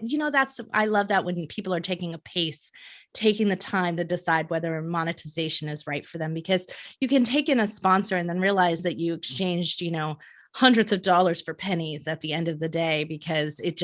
love that when people are taking the time to decide whether monetization is right for them, because you can take in a sponsor and then realize that you exchanged, hundreds of dollars for pennies at the end of the day, because it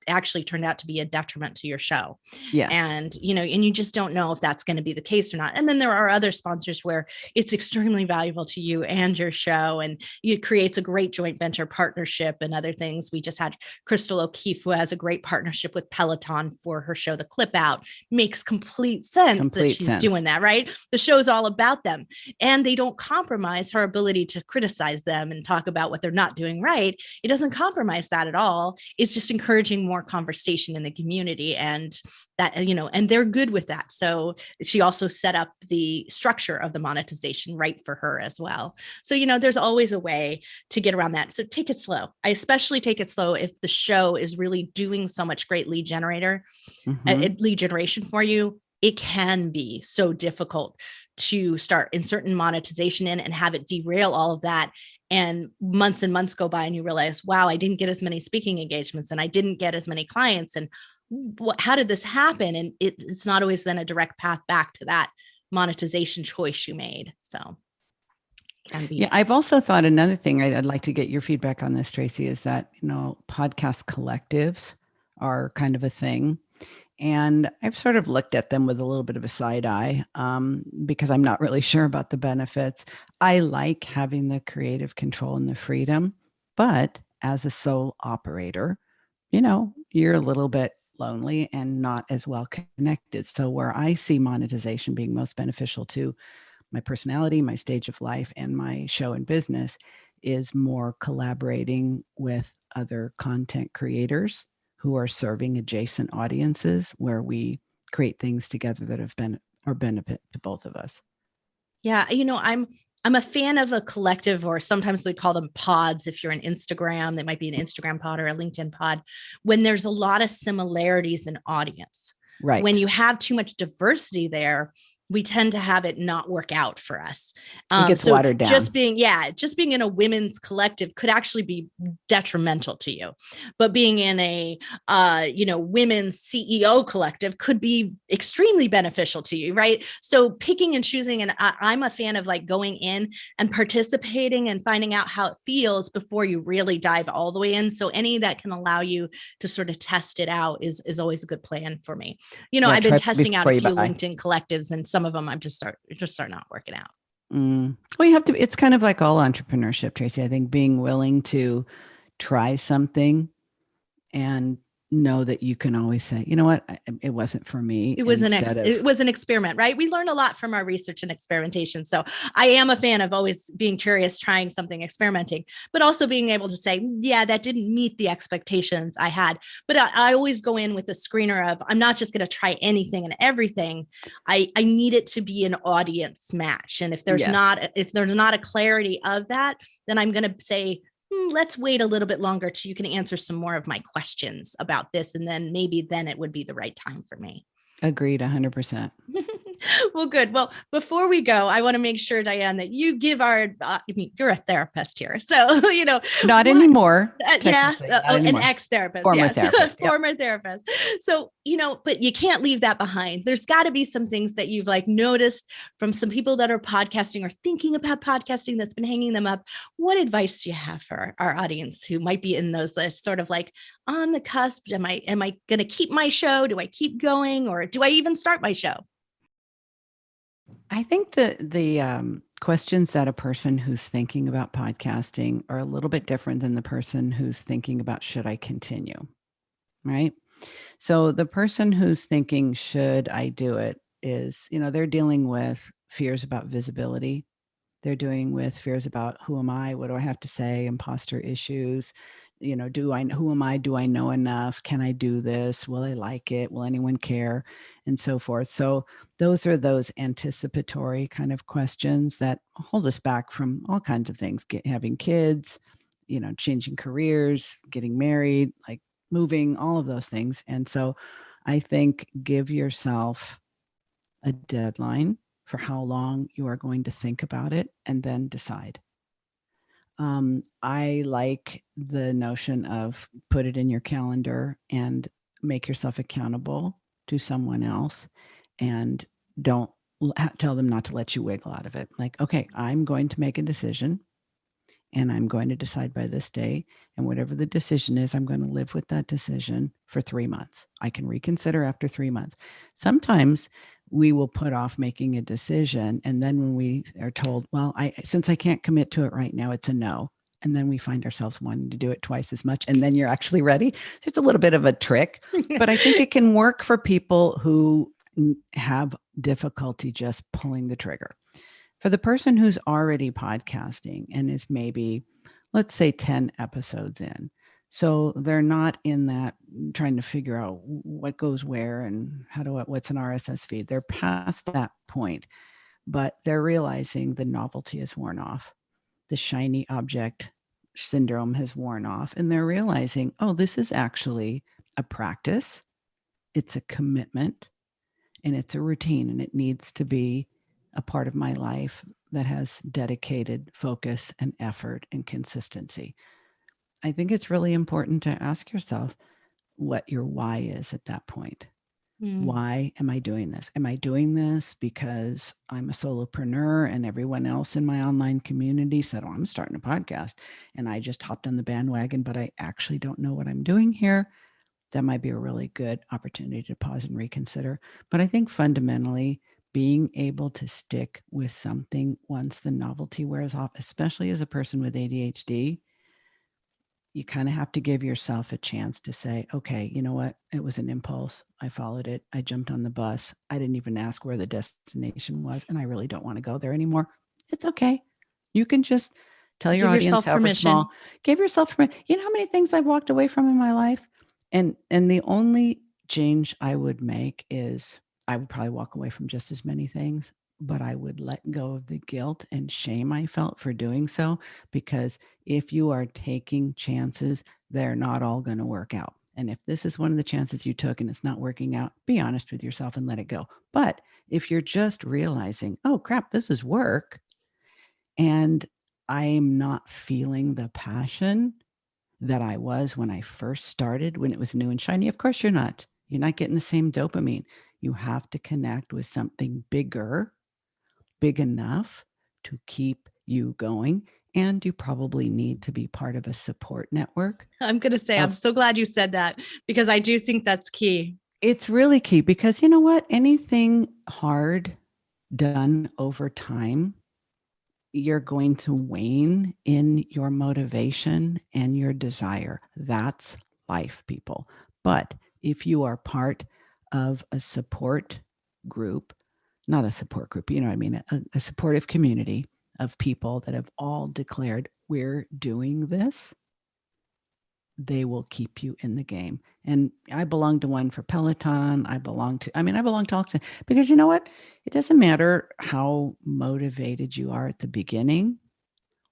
actually turned out to be a detriment to your show. Yes. And, and you just don't know if that's going to be the case or not. And then there are other sponsors where it's extremely valuable to you and your show, and it creates a great joint venture partnership and other things. We just had Crystal O'Keefe, who has a great partnership with Peloton for her show, The Clip Out. Makes complete sense that she's doing that, right? The show's all about them, and they don't compromise her ability to criticize them and talk about what they're not doing right. It doesn't compromise that at all. It's just encouraging more conversation in the community, and that, and they're good with that. So she also set up the structure of the monetization right for her as well. So, there's always a way to get around that. So take it slow. I especially take it slow if the show is really doing so much great lead generation for you. It can be so difficult to start inserting monetization in and have it derail all of that. And months go by and you realize, wow, I didn't get as many speaking engagements and I didn't get as many clients. And how did this happen? And it's not always then a direct path back to that monetization choice you made. So yeah, I've also thought another thing I'd like to get your feedback on this, Tracy, is that, podcast collectives are kind of a thing. And I've sort of looked at them with a little bit of a side eye because I'm not really sure about the benefits. I like having the creative control and the freedom, but as a sole operator, you're a little bit lonely and not as well connected. So where I see monetization being most beneficial to my personality, my stage of life, and my show and business is more collaborating with other content creators who are serving adjacent audiences where we create things together that have been or benefit to both of us. Yeah, I'm a fan of a collective, or sometimes we call them pods. If you're an Instagram, that might be an Instagram pod or a LinkedIn pod, when there's a lot of similarities in audience. Right. When you have too much diversity there, we tend to have it not work out for us. It gets watered down. Just being in a women's collective could actually be detrimental to you. But being in a, women's CEO collective could be extremely beneficial to you, right? So picking and choosing, and I'm a fan of like going in and participating and finding out how it feels before you really dive all the way in. So any that can allow you to sort of test it out is always a good plan for me. I've been testing out a few LinkedIn collectives, and some of them I'm just start not working out. Well, you have to, it's kind of like all entrepreneurship, Tracy. I think being willing to try something and know that you can always say, you know what, it wasn't for me. It was an experiment, right? We learn a lot from our research and experimentation. So I am a fan of always being curious, trying something, experimenting, but also being able to say, yeah, that didn't meet the expectations I had. But I always go in with the screener of, I'm not just going to try anything and everything. I need it to be an audience match. And if there's not a clarity of that, then I'm going to say, let's wait a little bit longer till you can answer some more of my questions about this. And then it would be the right time for me. Agreed, 100%. Well, good. Well, before we go, I want to make sure, Diann, that you give you're a therapist here. So, not anymore. An ex-therapist. Former therapist. Former therapist. So, but you can't leave that behind. There's got to be some things that you've noticed from some people that are podcasting or thinking about podcasting that's been hanging them up. What advice do you have for our audience who might be in those sort of on the cusp? Am I going to keep my show? Do I keep going, or do I even start my show? I think that the questions that a person who's thinking about podcasting are a little bit different than the person who's thinking about, should I continue? Right? So the person who's thinking, should I do it, is, they're dealing with fears about visibility. They're dealing with fears about, who am I? What do I have to say? Imposter issues. Who am I? Do I know enough? Can I do this? Will I like it? Will anyone care? And so forth. So those are those anticipatory kind of questions that hold us back from all kinds of things, having kids, changing careers, getting married, moving, all of those things. And so I think give yourself a deadline for how long you are going to think about it and then decide. I like the notion of put it in your calendar and make yourself accountable to someone else, and don't tell them not to let you wiggle out of it. Okay, I'm going to make a decision and I'm going to decide by this day, and whatever the decision is, I'm going to live with that decision for 3 months. I can reconsider after 3 months. Sometimes we will put off making a decision, and then when we are told, well, since I can't commit to it right now, it's a no. And then we find ourselves wanting to do it twice as much, and then you're actually ready. It's a little bit of a trick, but I think it can work for people who have difficulty just pulling the trigger. For the person who's already podcasting and is maybe, let's say, 10 episodes in, so they're not in that trying to figure out what goes where and what's an RSS feed. They're past that point, but they're realizing the novelty has worn off. The shiny object syndrome has worn off, and they're realizing, oh, this is actually a practice. It's a commitment, and it's a routine, and it needs to be a part of my life that has dedicated focus and effort and consistency. I think it's really important to ask yourself what your why is at that point. Why am I doing this? Am I doing this because I'm a solopreneur and everyone else in my online community said, oh, I'm starting a podcast, and I just hopped on the bandwagon, but I actually don't know what I'm doing here? that might be a really good opportunity to pause and reconsider. But I think fundamentally, being able to stick with something once the novelty wears off, especially as a person with ADHD, you kind of have to give yourself a chance to say, okay, you know what? It was an impulse. I followed it. I jumped on the bus. I didn't even ask where the destination was, and I really don't want to go there anymore. It's okay. You can just tell your audience however small. Give yourself permission. You know how many things I've walked away from in my life? And the only change I would make is I would probably walk away from just as many things, but I would let go of the guilt and shame I felt for doing so, because if you are taking chances, they're not all going to work out. And if this is one of the chances you took and it's not working out, be honest with yourself and let it go. But if you're just realizing, oh crap, this is work, and I'm not feeling the passion that I was when I first started, when it was new and shiny, of course you're not. You're not getting the same dopamine. You have to connect with something bigger, big enough to keep you going. And you probably need to be part of a support network. I'm going to say, I'm so glad you said that, because I do think that's key. It's really key, because you know what? Anything hard done over time, you're going to wane in your motivation and your desire. That's life, people. But if you are part of a support group, not a support group, you know what I mean, a supportive community of people that have all declared, we're doing this, they will keep you in the game. And I belong to one for Peloton. I belong to Oxygen, because you know what? It doesn't matter how motivated you are at the beginning.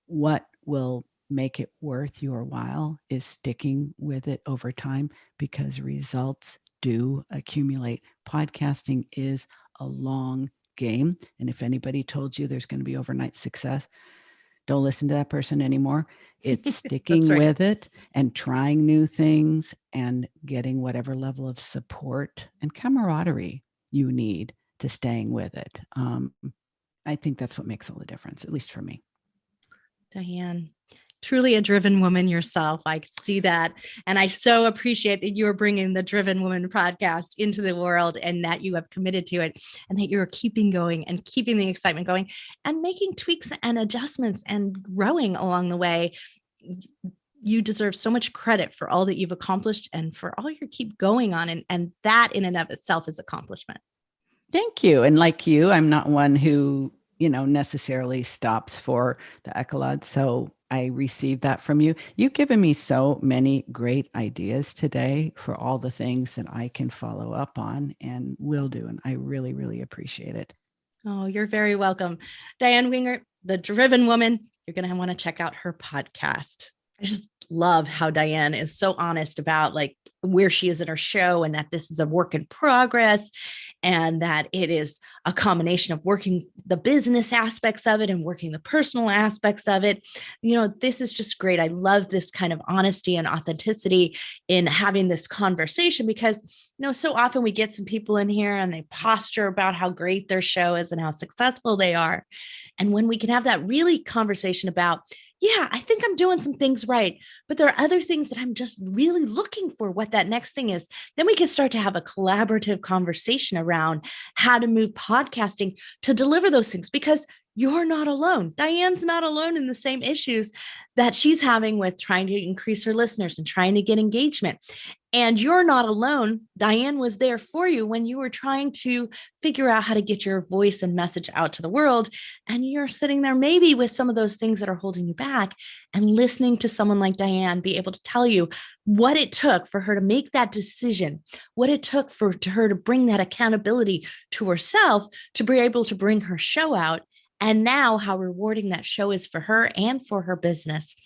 What will make it worth your while is sticking with it over time, because results do accumulate. Podcasting is a long game. And if anybody told you there's going to be overnight success, don't listen to that person anymore. It's sticking with it and trying new things and getting whatever level of support and camaraderie you need to staying with it. I think that's what makes all the difference, at least for me. Diann, truly a driven woman yourself. I see that. And I so appreciate that you're bringing the Driven Woman podcast into the world, and that you have committed to it, and that you're keeping going and keeping the excitement going and making tweaks and adjustments and growing along the way. You deserve so much credit for all that you've accomplished and for all you keep going on. And that in and of itself is accomplishment. Thank you. And like you, I'm not one who, necessarily stops for the accolades. So I received that from you. You've given me so many great ideas today for all the things that I can follow up on and will do. And I really, really appreciate it. Oh, you're very welcome. Diann Wingert, the Driven Woman. You're going to want to check out her podcast. I just love how Diann is so honest about where she is in her show, and that this is a work in progress, and that it is a combination of working the business aspects of it and working the personal aspects of it. This is just great. I love this kind of honesty and authenticity in having this conversation, because, so often we get some people in here and they posture about how great their show is and how successful they are. And when we can have that really conversation about, yeah, I think I'm doing some things right, but there are other things that I'm just really looking for what that next thing is, then we can start to have a collaborative conversation around how to move podcasting to deliver those things, because you're not alone. Diann's not alone in the same issues that she's having with trying to increase her listeners and trying to get engagement. And you're not alone. Diann was there for you when you were trying to figure out how to get your voice and message out to the world. And you're sitting there maybe with some of those things that are holding you back, and listening to someone like Diann be able to tell you what it took for her to make that decision, what it took for her to bring that accountability to herself, to be able to bring her show out. And now how rewarding that show is for her and for her business.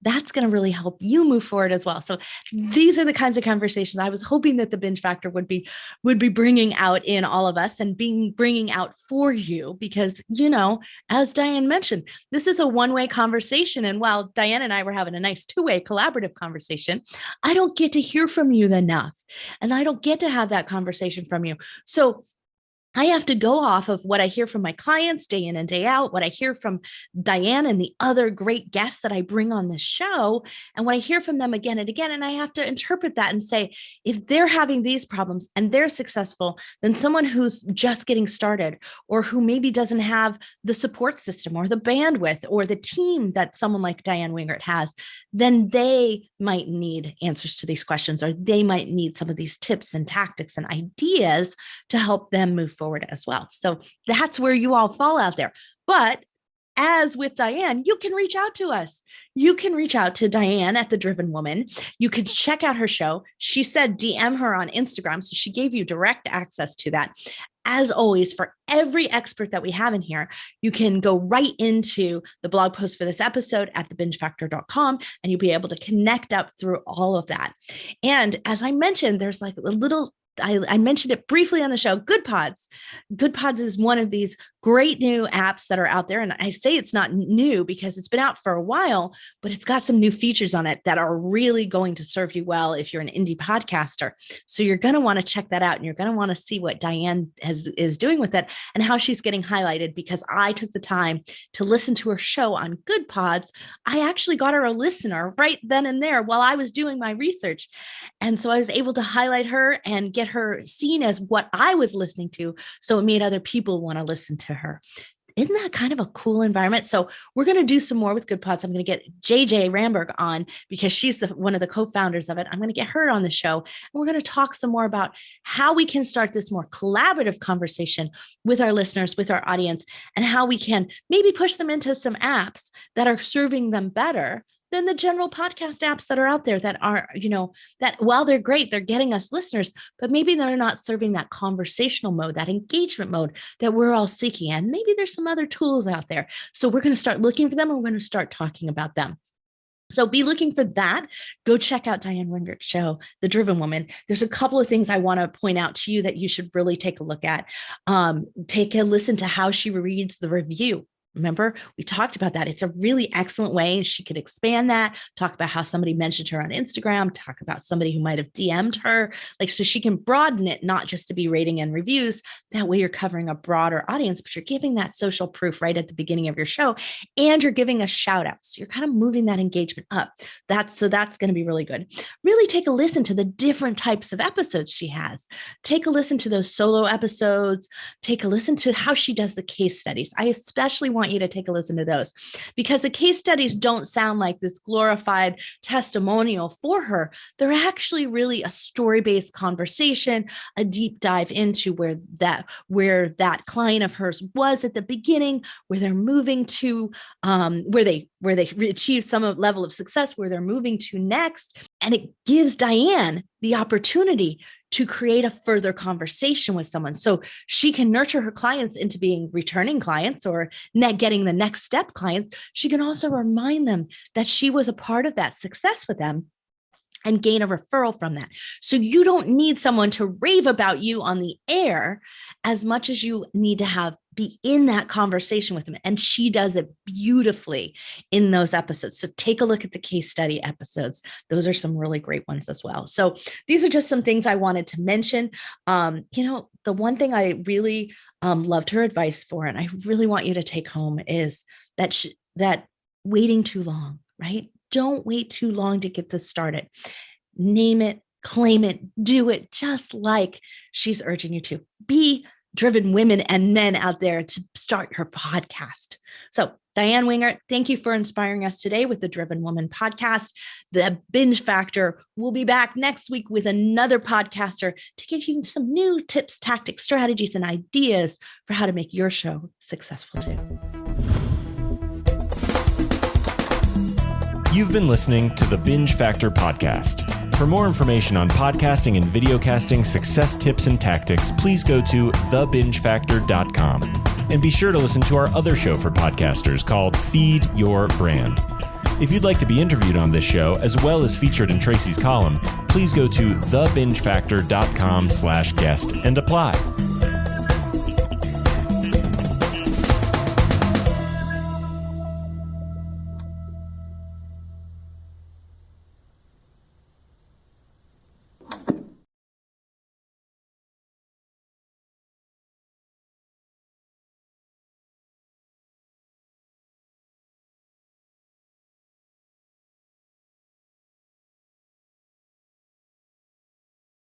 That's going to really help you move forward as well. So these are the kinds of conversations I was hoping that the Binge Factor would be bringing out in all of us, and bringing out for you, because, as Diann mentioned, this is a one-way conversation. And while Diann and I were having a nice two-way collaborative conversation, I don't get to hear from you enough, and I don't get to have that conversation from you. So I have to go off of what I hear from my clients day in and day out, what I hear from Diann and the other great guests that I bring on this show, and what I hear from them again and again. And I have to interpret that and say, if they're having these problems and they're successful, then someone who's just getting started, or who maybe doesn't have the support system or the bandwidth or the team that someone like Diann Wingert has, then they might need answers to these questions, or they might need some of these tips and tactics and ideas to help them move forward as well. So that's where you all fall out there. But as with Diann, you can reach out to us. You can reach out to Diann at The Driven Woman. You can check out her show. She said DM her on Instagram. So she gave you direct access to that. As always, for every expert that we have in here, you can go right into the blog post for this episode at thebingefactor.com, and you'll be able to connect up through all of that. And as I mentioned, there's like a little, I mentioned it briefly on the show, Good Pods. Good Pods is one of these great new apps that are out there. And I say it's not new because it's been out for a while, but it's got some new features on it that are really going to serve you well if you're an indie podcaster. So you're going to want to check that out, and you're going to want to see what Diann is doing with it and how she's getting highlighted, because I took the time to listen to her show on Good Pods. I actually got her a listener right then and there while I was doing my research. And so I was able to highlight her and get her seen as what I was listening to. So it made other people want to listen to her. Isn't that kind of a cool environment? So we're going to do some more with Good Pods. I'm going to get JJ Ramberg on because she's one of the co-founders of it. I'm going to get her on the show, and we're going to talk some more about how we can start this more collaborative conversation with our listeners, with our audience, and how we can maybe push them into some apps that are serving them better than the general podcast apps that are out there that are, that while they're great, they're getting us listeners, but maybe they're not serving that conversational mode, that engagement mode that we're all seeking. And maybe there's some other tools out there. So we're going to start looking for them, and we're going to start talking about them. So be looking for that. Go check out Diann Wingert's show, The Driven Woman. There's a couple of things I want to point out to you that you should really take a look at. Take a listen to how she reads the review. Remember, we talked about that. It's a really excellent way. And she could expand that, talk about how somebody mentioned her on Instagram, talk about somebody who might have DM'd her, so she can broaden it, not just to be rating and reviews. That way you're covering a broader audience, but you're giving that social proof right at the beginning of your show, and you're giving a shout out. So you're kind of moving that engagement up. That's going to be really good. Really take a listen to the different types of episodes she has. Take a listen to those solo episodes. Take a listen to how she does the case studies. I especially want you to take a listen to those, because the case studies don't sound like this glorified testimonial for her. They're actually really a story-based conversation, a deep dive into where that client of hers was at the beginning, where they're moving to, where they achieve some level of success, where they're moving to next. And it gives Diann the opportunity to create a further conversation with someone, so she can nurture her clients into being returning clients or getting the next step clients. She can also remind them that she was a part of that success with them and gain a referral from that. So you don't need someone to rave about you on the air as much as you need to be in that conversation with them. And she does it beautifully in those episodes. So take a look at the case study episodes. Those are some really great ones as well. So these are just some things I wanted to mention. The one thing I really loved her advice for, and I really want you to take home, is that waiting too long, right? Don't wait too long to get this started. Name it, claim it, do it, just like she's urging you to. Be driven women and men out there to start your podcast. So Diann Wingert, thank you for inspiring us today with the Driven Woman podcast. The Binge Factor will be back next week with another podcaster to give you some new tips, tactics, strategies, and ideas for how to make your show successful too. You've been listening to the Binge Factor podcast. For more information on podcasting and videocasting success tips and tactics, please go to thebingefactor.com. And be sure to listen to our other show for podcasters called Feed Your Brand. If you'd like to be interviewed on this show, as well as featured in Tracy's column, please go to thebingefactor.com/guest and apply.